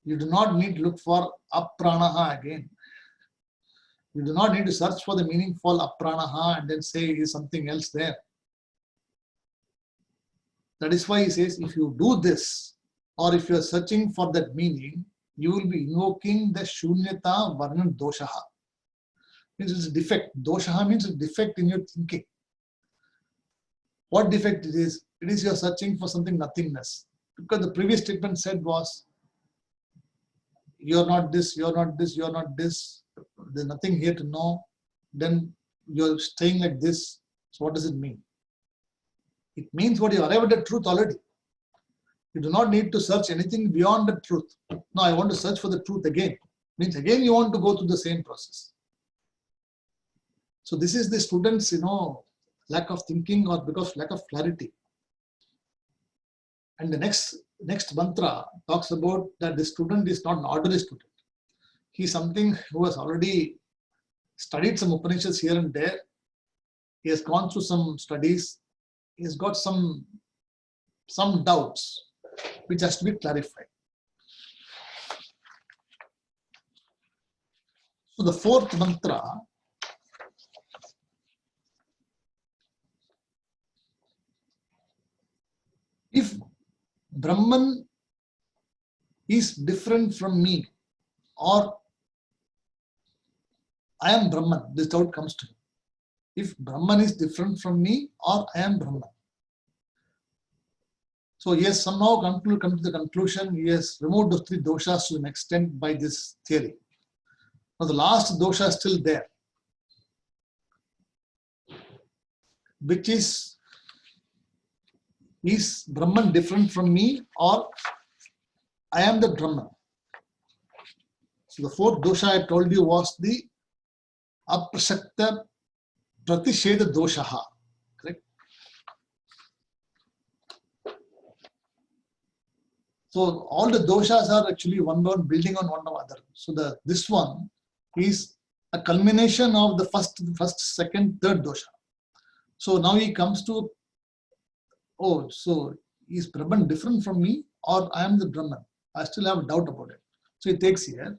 you do not need to look for apranaha again. You do not need to search for the meaningful apranaha and then say is something else there. That is why he says, if you do this, or if you are searching for that meaning, you will be invoking the Shunyata Varna Doshaha. Means it's a defect. Doshaha means a defect in your thinking. What defect it is? It is you are searching for something nothingness. Because the previous statement said was, you are not this, you are not this, you are not this. There's nothing here to know. Then you're staying like this. So what does it mean? It means what you arrive at the truth already. You do not need to search anything beyond the truth. Now I want to search for the truth again. Means again you want to go through the same process. So this is the students, lack of thinking or because lack of clarity. And the next mantra talks about that the student is not an ordinary student. He is something who has already studied some Upanishads here and there. He has gone through some studies. He has got some doubts which has to be clarified. So the fourth mantra, if Brahman is different from me, or I am Brahman, this doubt comes to him. If Brahman is different from me, or I am Brahman. So he has somehow come to the conclusion, he has removed those three doshas to an extent by this theory. Now the last dosha is still there, which is Brahman different from me, or I am the Brahman? So the fourth dosha I told you was the aprasakta pratisheda doshaha. Correct? So all the doshas are actually one building on one another. So this one is a culmination of the first, second, third dosha. So now he comes to, oh, so is Brahman different from me or I am the Brahman? I still have a doubt about it. So he takes here.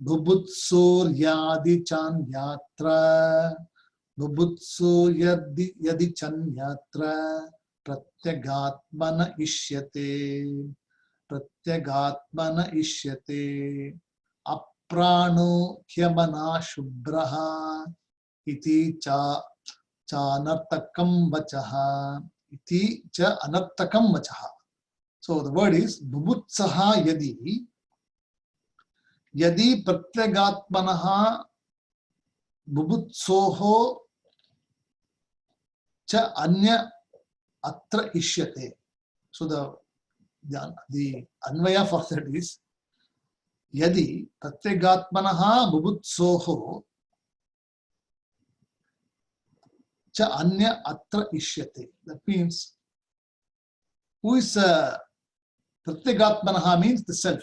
Bhubutsur yadi chan yatra, Bhubutsu yadi chan yatra, Pratyagatmana ishyate, Pratyagatmana ishyate, Aprano hyamana shubraha, Iti cha anartakam vachaha, Iti cha anartakam vachaha. So the word is Bhubutsaha yadi. Yadi pratyagatmanaha bubutsoho cha anya atra ishyate. So the anvaya for that is yadi pratyagatmanaha bubutsoho cha anya atra ishyate. That means who is pratyagatmanaha means the self.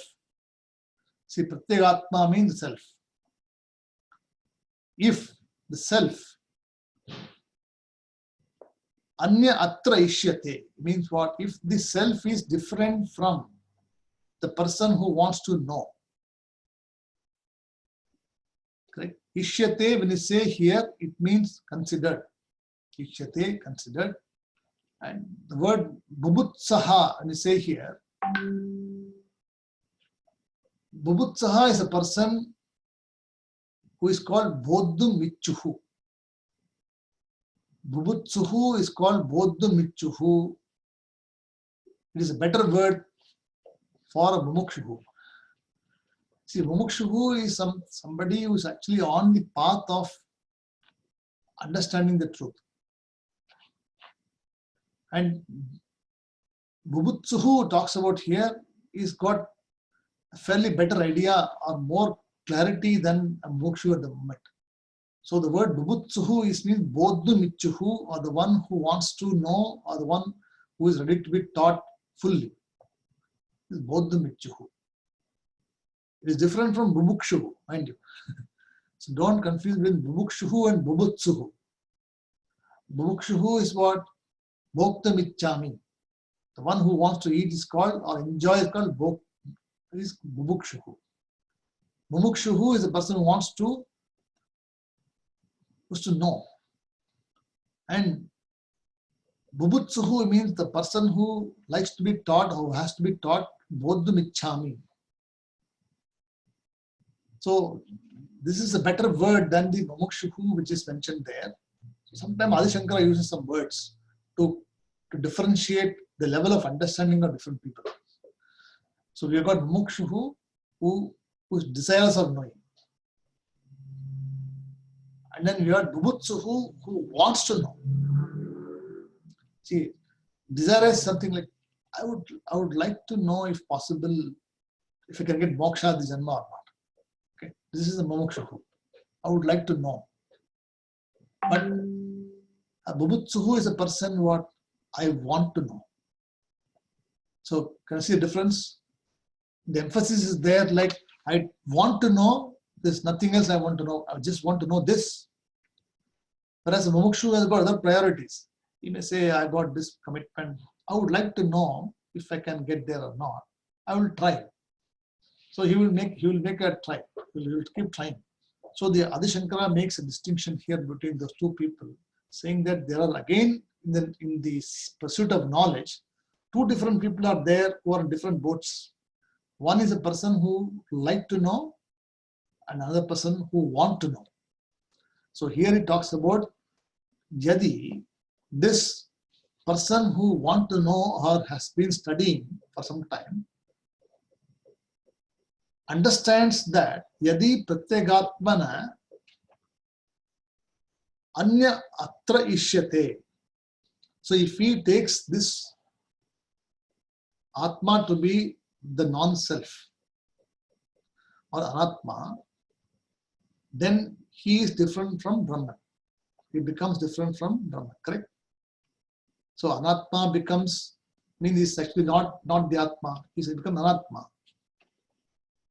See, pratyagatma means self. If the self anya atra ishyate means what? If the self is different from the person who wants to know. Correct? Ishyate, when you say here, it means considered. Ishyate, considered. And the word bubutsaha, when you say here, Bubutsaha is a person who is called Bodhu Michuhu. Bubutsuhu is called Bodhu Michuhu. It is a better word for a Mumukshuhu. See, Mumukshuhu is somebody who is actually on the path of understanding the truth. And Bubutsuhu talks about here is got a fairly better idea or more clarity than a Mokshu at the moment. So the word Bubutsuhu means Bodhu Michuhu, or the one who wants to know, or the one who is ready to be taught fully. This is Bodhu Michuhu. It is different from Bubukshuhu, mind you. So don't confuse with Bubukshuhu and Bubutsuhu. Bubukshuhu is what? Bhokta Michami. The one who wants to eat is called, or enjoy is called Bubukshuhu. Mumukshuhu is a person who wants to know. And Bubutsuhu means the person who likes to be taught or who has to be taught Bodhu Michami. So this is a better word than the Mumukshuhu which is mentioned there. So sometimes Adi Shankara uses some words to differentiate the level of understanding of different people. So we have got Mumukshuhu who is desirous of knowing. And then we have Bubutsuhu who wants to know. See, desire is something like, I would like to know if possible, if I can get moksha the janma or not. Okay, this is a Mumukshuhu. I would like to know. But a Bubutsuhu is a person what I want to know. So can you see the difference? The emphasis is there, like I want to know, there's nothing else I want to know. I just want to know this. Whereas a Mumukshu has got other priorities. He may say, I got this commitment. I would like to know if I can get there or not. I will try. So he will make a try. He will keep trying. So the Adi Shankara makes a distinction here between those two people, saying that there are again in the pursuit of knowledge, two different people are there who are in different boats. One is a person who like to know, and another person who want to know. So here he talks about Yadi, this person who want to know or has been studying for some time, understands that Yadi Pratyagatmana Anya Atra Ishyate. So if he takes this Atma to be the non-self, or Anatma, then he is different from Brahman. He becomes different from Brahman, correct? So Anatma becomes, means he's actually not the Atma, he's become Anatma.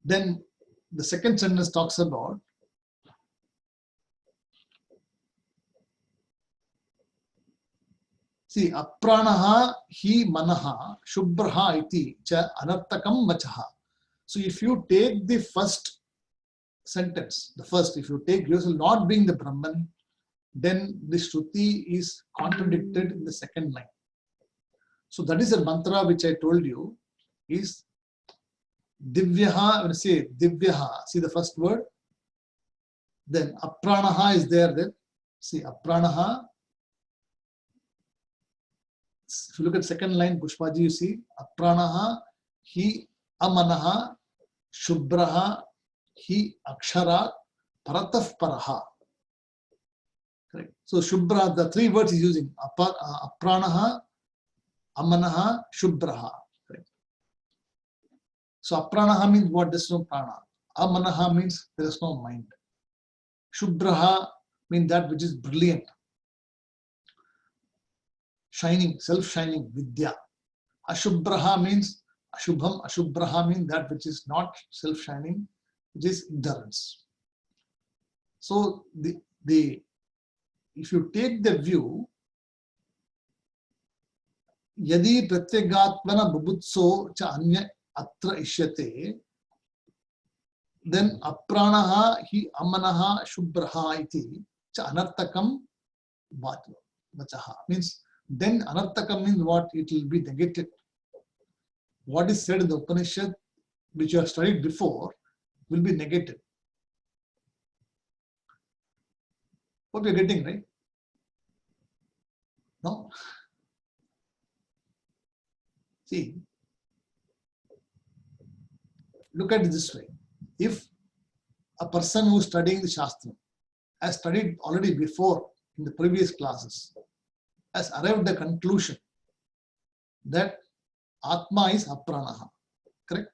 Then the second sentence talks about see, apranaha hi manaha shubbraha iti cha anartakam vachaha. So if you take the first sentence, if you take yourself not being the Brahman, then the Shruti is contradicted in the second line. So that is a mantra which I told you is Divyaha. When I say Divyaha, see the first word, then apranaha is there. Then see apranaha. If you look at second line, Pushpaji, you see apranaha hi amanaha shubbraha hi akshara parataf paraha. Correct. So shubra, the three words he's using, apranaha, amanaha, shubbraha. Correct. So apranaha means what? There's no prana. Amanaha means there is no mind. Shubbraha means that which is brilliant, shining, self-shining, vidya. Ashubbraha means ashubham, ashubbraha means that which is not self-shining, which is ignorance. So if you take the view, yadi pratyagatmana bubutso cha anya atra ishyate, then apranaha hi amanaha shubbraha iti cha anartakam vachaha. Means then anartakam means what? It will be negated. What is said in the Upanishad, which you have studied before, will be negated. What we are getting, right? No? See, look at it this way. If a person who is studying the Shastra has studied already before in the previous classes, has arrived at the conclusion that Atma is apranaha, correct?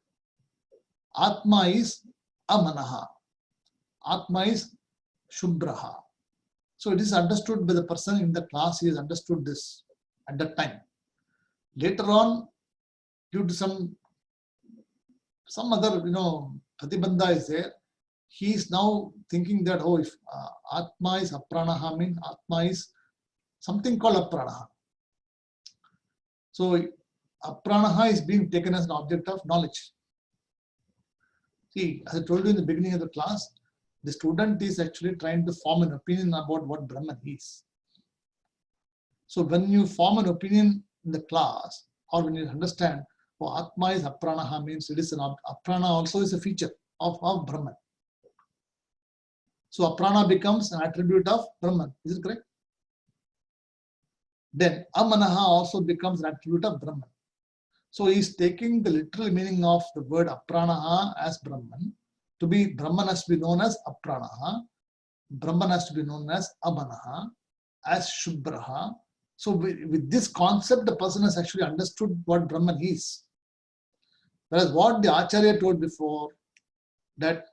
Atma is amanaha. Atma is shubbraha. So it is understood by the person in the class, he has understood this at that time. Later on, due to some other, pratibandha is there, he is now thinking that, oh, if Atma is apranaha, means Atma is something called apranaha. So apranaha is being taken as an object of knowledge. See, as I told you in the beginning of the class, the student is actually trying to form an opinion about what Brahman is. So when you form an opinion in the class, or when you understand, oh, Atma is apranaha, means it is an aprana also is a feature of Brahman. So aprana becomes an attribute of Brahman. Is it correct? Then amanaha also becomes an attribute of Brahman. So he is taking the literal meaning of the word apranaha as Brahman. To be Brahman has to be known as apranaha. Brahman has to be known as amanaha, as shubbraha. So with this concept, the person has actually understood what Brahman is. Whereas what the Acharya told before, that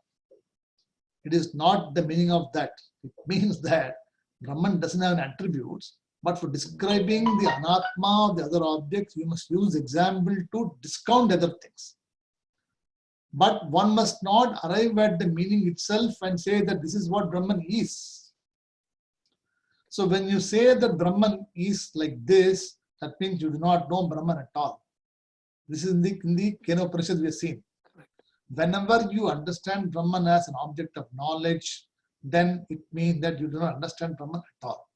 it is not the meaning of that. It means that Brahman doesn't have any attributes, but for describing the anatma of the other objects, you must use example to discount other things. But one must not arrive at the meaning itself and say that this is what Brahman is. So when you say that Brahman is like this, that means you do not know Brahman at all. This is in the Kena Upanishad we have seen. Whenever you understand Brahman as an object of knowledge, then it means that you do not understand Brahman at all.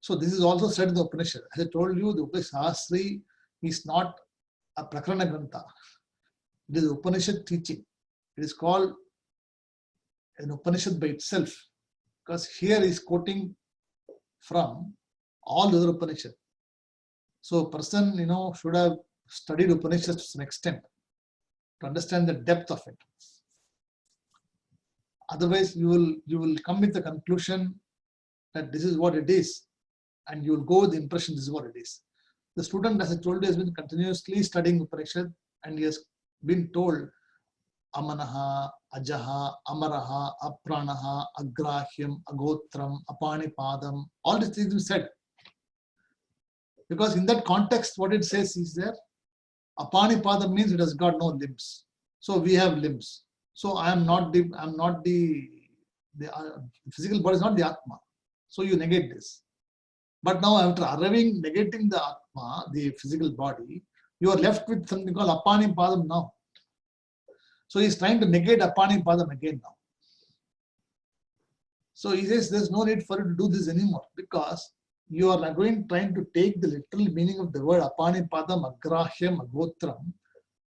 So this is also said in the Upanishad. As I told you, the Upanishad is not a Prakarana Grantha. It is Upanishad teaching. It is called an Upanishad by itself, because here is quoting from all the other Upanishad. So a person, should have studied Upanishad to some extent to understand the depth of it. Otherwise, you will come with the conclusion that this is what it is, and you will go with the impression this is what it is. The student, as I told you, has been continuously studying Upanishad, and he has been told Amanaha, Ajaha, Amaraha, Apranaha, Agrahyam, Agotram, Apanipadam, all these things we said. Because in that context, what it says is there, Apanipadam means it has got no limbs. So we have limbs. So I am not the physical body is not the Atma. So you negate this. But now after negating the Atma, the physical body, you are left with something called Apanipadam now. So he's trying to negate Apanipadam again now. So he says there's no need for you to do this anymore because you are trying to take the literal meaning of the word Apanipadam, Agrahyam, Agotram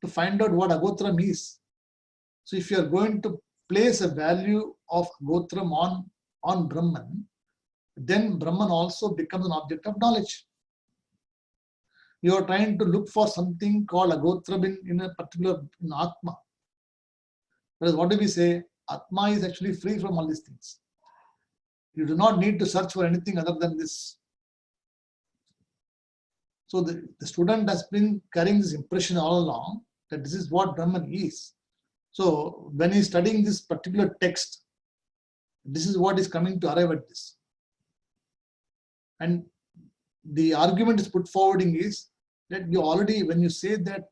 to find out what Agotram is. So if you are going to place a value of Agotram on Brahman, then Brahman also becomes an object of knowledge. You are trying to look for something called Agotram in a particular Atma. Whereas what do we say? Atma is actually free from all these things. You do not need to search for anything other than this. So the student has been carrying this impression all along that this is what Brahman is. So when he is studying this particular text, this is what is coming to arrive at this. And the argument is put forwarding is that you already, when you say that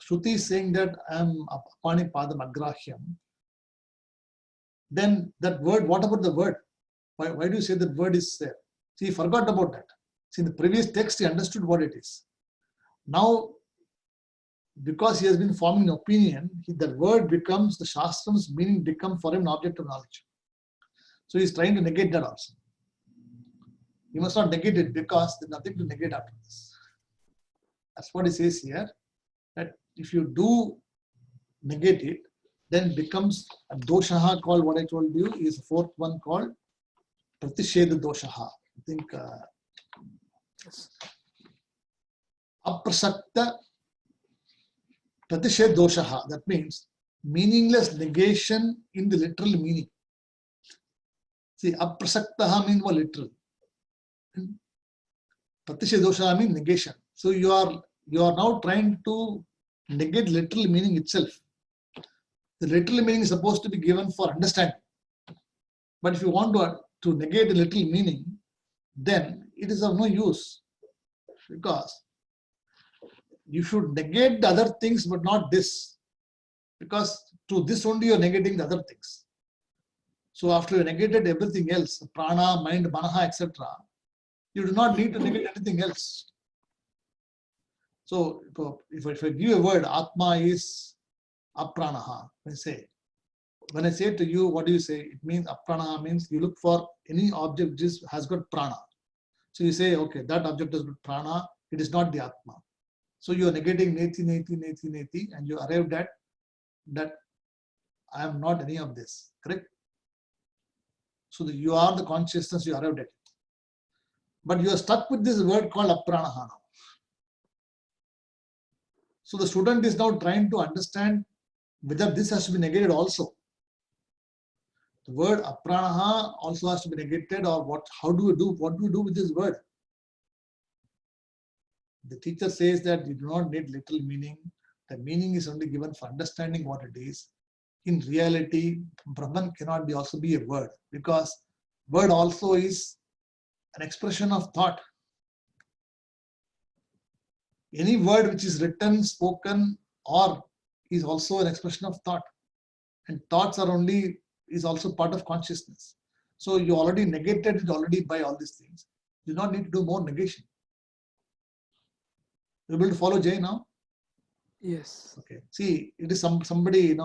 Shruti is saying that I am Apanipadam Agrahyam, then that word, what about the word? Why do you say that word is there? See, he forgot about that. See, in the previous text, he understood what it is. Now, because he has been forming an opinion, that word becomes, the Shastram's meaning becomes for him an object of knowledge. So he's trying to negate that also. He must not negate it because there's nothing to negate after this. That's what he says here, that if you do negate it, then it becomes a doshaha called, what I told you, is the fourth one called Pratisheda doshaha. I think Aprasakta Pratisheda doshaha. That means meaningless negation in the literal meaning. See, Aprasaktaha means what literal. Pratisheda doshaha means negation. So you are now trying to negate literal meaning itself. The literal meaning is supposed to be given for understanding. But if you want to negate the literal meaning, then it is of no use. Because you should negate the other things, but not this. Because through this only you are negating the other things. So after you negated everything else, prana, mind, manaha, etc., you do not need to negate anything else. So if I give a word, Atma is apranaha, when I say to you, what do you say? It means apranaha means you look for any object which has got prana. So you say, okay, that object has got prana, it is not the Atma. So you are negating neti, neti, neti, neti, and you arrived at that I am not any of this, correct? So you are the consciousness, you arrived at it. But you are stuck with this word called apranaha now. So the student is now trying to understand whether this has to be negated also. The word apranaha also has to be negated, or what do we do with this word? The teacher says that you do not need literal meaning. The meaning is only given for understanding what it is. In reality, Brahman cannot also be a word, because word also is an expression of thought. Any word which is written, spoken, or is also an expression of thought. And thoughts is also part of consciousness. So you already negated it already by all these things. You do not need to do more negation. You able to follow Jay now? Yes. Okay. See, it is somebody, if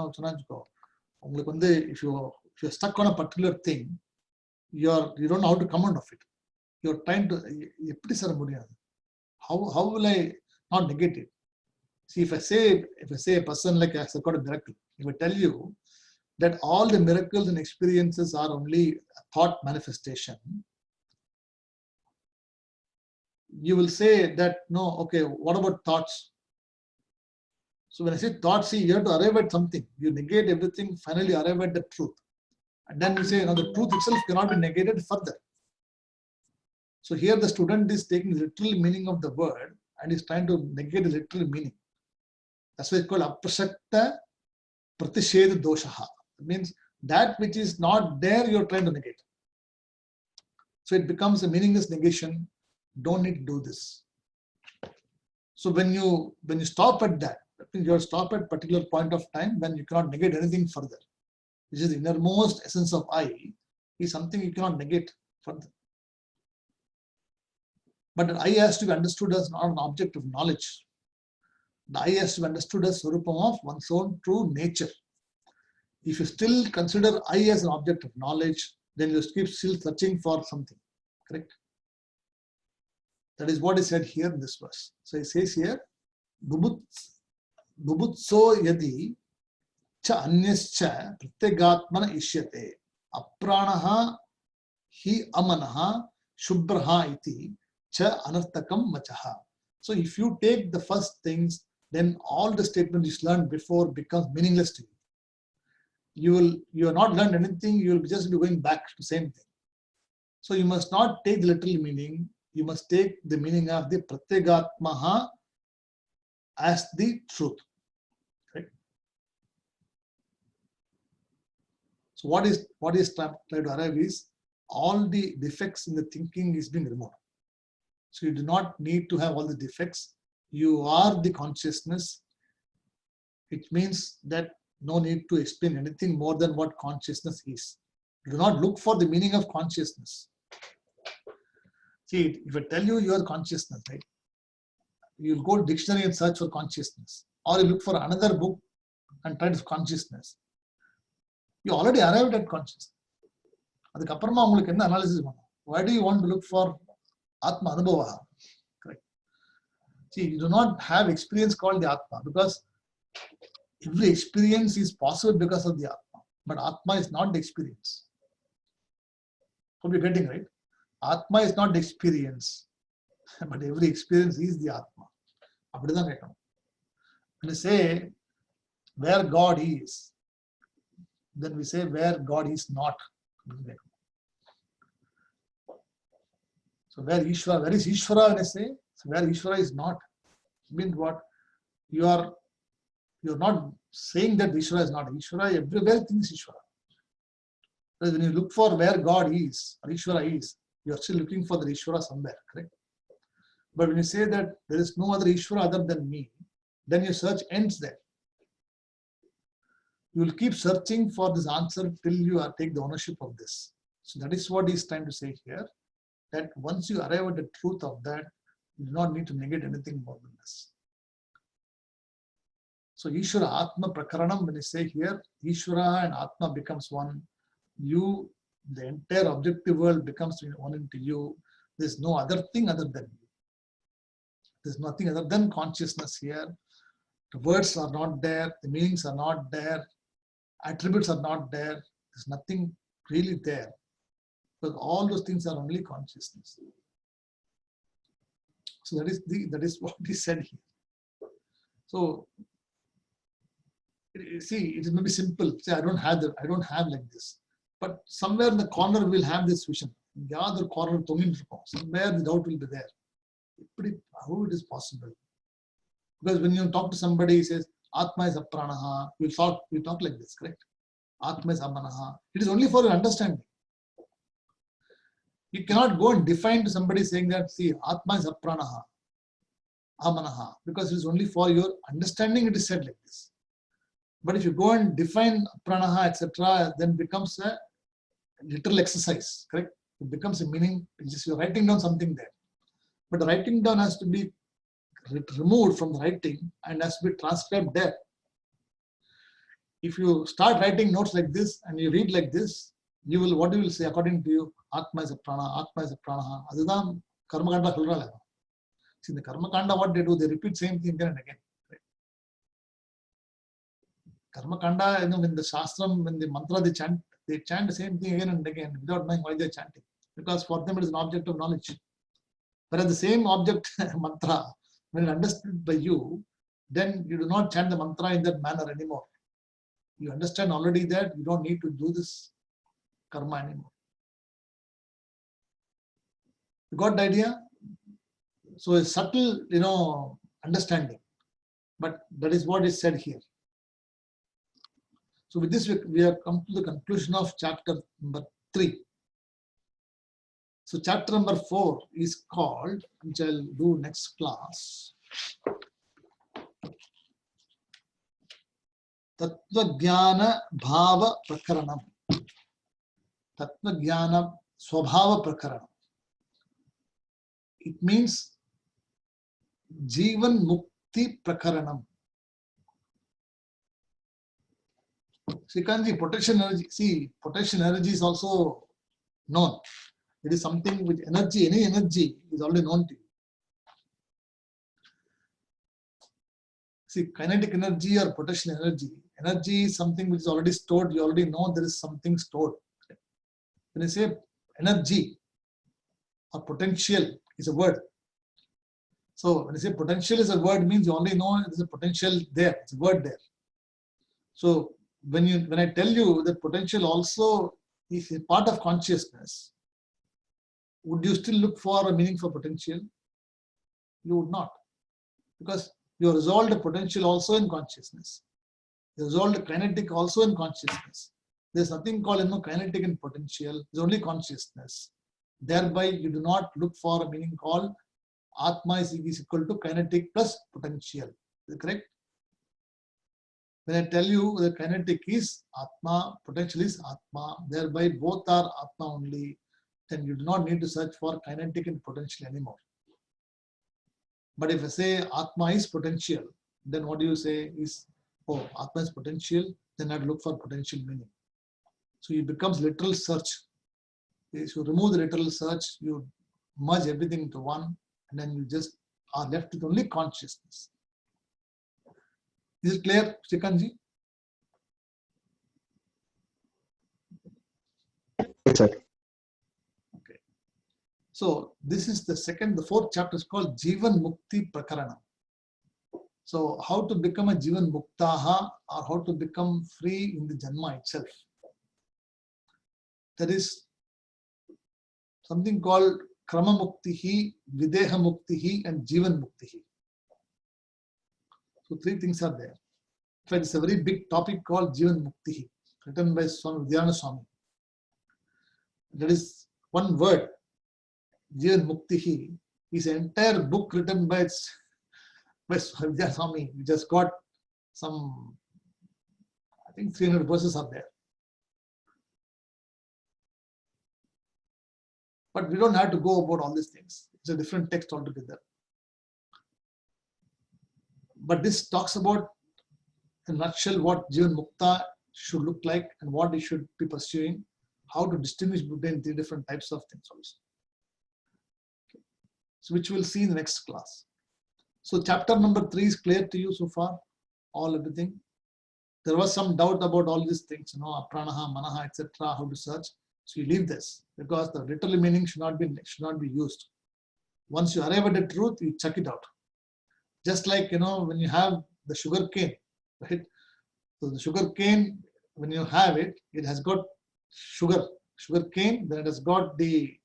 you're stuck on a particular thing, you don't know how to come out of it. You're trying to, how will I not negate it? See, if I say a person like has got a miracle, if I tell you that all the miracles and experiences are only a thought manifestation, you will say that, no, okay, what about thoughts? So when I say thoughts, see, you have to arrive at something. You negate everything, finally arrive at the truth. And then you say, the truth itself cannot be negated further. So here the student is taking the literal meaning of the word and is trying to negate the literal meaning. That's why it's called aprasakta Pratisheda doshaha. It means that which is not there, you're trying to negate. So it becomes a meaningless negation. Don't need to do this. So when you stop at that means you stop at particular point of time when you cannot negate anything further, which is the innermost essence of I, is something you cannot negate further. But the I has to be understood as not an object of knowledge. The I has to be understood as Swarupam of one's own true nature. If you still consider I as an object of knowledge, then you keep still searching for something. Correct? That is what is said here in this verse. So he says here, Bubutso yadi cha anyascha pratyagatmana ishyate apranaha hi amanaha shubbraha iti cha anartakam vachaha. So if you take the first things, then all the statements you learned before becomes meaningless to you. You have not learned anything, you will just be going back to the same thing. So you must not take the literal meaning, you must take the meaning of the pratyagatmaha as the truth. Right? So what is trying to arrive is all the defects in the thinking is being removed. So you do not need to have all the defects. You are the consciousness. It means that no need to explain anything more than what consciousness is. Do not look for the meaning of consciousness. See, if I tell you your consciousness, right? You'll go to dictionary and search for consciousness, or you look for another book and try to consciousness. You already arrived at consciousness. அதுக்கப்புறமா உங்களுக்கு என்ன analysis பண்ணும்? Why do you want to look for Atma Anubhava? Correct. See, you do not have experience called the Atma because every experience is possible because of the Atma. But Atma is not the experience. Hope you're getting right. Atma is not the experience. But every experience is the Atma. When you say where God is, then we say where God is not. So where is Ishvara when I say? So where Ishvara is not. It means what? You're not saying that Ishvara is not. Ishvara, everywhere things Ishvara. Because when you look for where God is, or Ishvara is, you're still looking for the Ishvara somewhere, correct? But when you say that there is no other Ishvara other than me, then your search ends there. You will keep searching for this answer till you take the ownership of this. So that is what he's trying to say here, that once you arrive at the truth of that, you do not need to negate anything more than this. So Ishvara Atma Prakaranam, when you say here, Ishvara and Atma becomes one, the entire objective world becomes one into you. There's no other thing other than you. There's nothing other than consciousness here. The words are not there, the meanings are not there, attributes are not there. There's nothing really there. Because all those things are only consciousness. So that is what he said here. So see, it may be simple. Say I don't have like this. But somewhere in the corner we'll have this vision. The other corner, somewhere the doubt will be there. How it is possible? Because when you talk to somebody, he says, Atma is apranaha, we talk like this, correct? Atma is amanaha. It is only for your understanding. You cannot go and define to somebody saying that, see, Atma is apranaha, amanaha, because it is only for your understanding it is said like this. But if you go and define pranaha, etc., then it becomes a literal exercise, correct? It becomes a meaning, it's just you're writing down something there. But the writing down has to be removed from the writing and has to be transcribed there. If you start writing notes like this and you read like this, what you will say according to you, Atma is a prana, Atma is a prana. Adidam Karma Kanda Kulra. See, the Karma Kanda, what they do, they repeat same thing again and again. Right? Karma Kanda, when the Shastram, when the mantra they chant the same thing again and again without knowing why they're chanting. Because for them it is an object of knowledge. Whereas the same object mantra, when understood by you, then you do not chant the mantra in that manner anymore. You understand already that you don't need to do this karma anymore. You got the idea? So a subtle, understanding. But that is what is said here. So with this, we have come to the conclusion of chapter number 3. So chapter number 4 is called, which I'll do next class, Tattva Jnana Bhava Prakaranam. Tattva Jnana Swabhava Prakaranam. It means Jivan Mukti Prakaranam. Srikanji, potential energy. See, potential energy is also known. It is something with energy, any energy is already known to you. See, kinetic energy or potential energy. Energy is something which is already stored. You already know there is something stored. When you say energy or potential is a word. So when you say potential is a word, means you only know there is a potential there. It's a word there. So when I tell you that potential also is a part of consciousness, would you still look for a meaning for potential? You would not, because you resolved the potential also in consciousness. You resolved the kinetic also in consciousness. There's nothing called kinetic and potential. It's only consciousness. Thereby, you do not look for a meaning called Atma is equal to kinetic plus potential. Is it correct? When I tell you the kinetic is Atma, potential is Atma, thereby both are Atma only, then you do not need to search for kinetic and potential anymore. But if I say Atma is potential, then what do you say is, oh, Atma is potential, then I'd look for potential meaning. So it becomes literal search. If you remove the literal search, you merge everything into one, and then you just are left with only consciousness. Is it clear, Srikanji? Yes, sir. Okay. So this is the fourth chapter is called Jivan Mukti Prakaranam. So how to become a Jivan Muktaha, or how to become free in the Janma itself. There is something called Krama Muktihi, Videha Muktihi, and Jivan Muktihi. So 3 things are there. In fact, it's a very big topic called Jivan Muktihi, written by Swami Vidyana Swami. That is one word, Jivan Muktihi, is an entire book written by Swami Vidyana Swami. We just got some, I think 300 verses are there. But we don't have to go about all these things. It's a different text altogether. But this talks about, in a nutshell, what Jivan Mukta should look like and what he should be pursuing, how to distinguish between 3 different types of things also. Okay. So which we'll see in the next class. So chapter number 3 is clear to you so far, everything. There was some doubt about all these things, apranaha, manaha, etc., how to search. So you leave this, because the literal meaning should not be used. Once you arrive at the truth, you check it out. Just like, when you have the sugar cane, right? So the sugar cane, when you have it, it has got sugar cane, then it has got when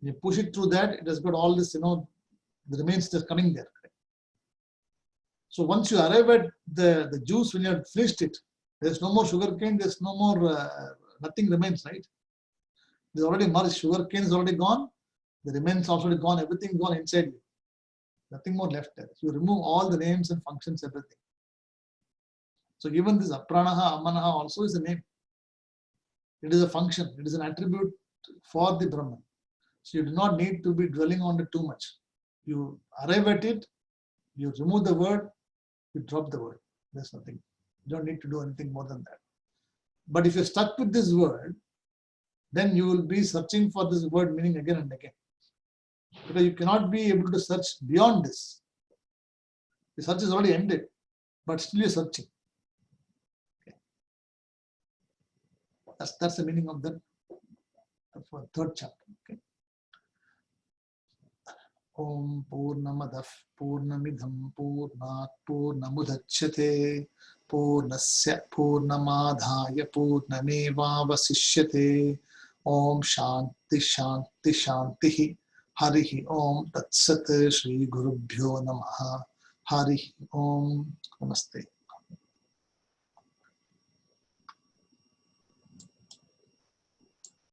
you push it through that, it has got all this, the remains just coming there. Right? So once you arrive at the juice, when you have finished it, there's no more sugar cane, there's no more, nothing remains, right? There's already merged, sugar cane is already gone, the remains also gone, everything gone inside you. Nothing more left there. So you remove all the names and functions, everything. So even this apranaha, amanaha also is a name. It is a function. It is an attribute for the Brahman. So you do not need to be dwelling on it too much. You arrive at it, you remove the word, you drop the word. There's nothing. You don't need to do anything more than that. But if you're stuck with this word, then you will be searching for this word meaning again and again. Because you cannot be able to search beyond this. The search is already ended, but still you're searching. Okay. That's the meaning of the third chapter. Okay. Om Purnamadah Purnamidham Purnat Purnamudachyate Purnasya Purnamadhaya Purnamevavasishyate. Om Shanti Shanti Shanti. Harihi Om Tat Sat Shri Gurubhyo Namaha. Harihi Om. Namaste.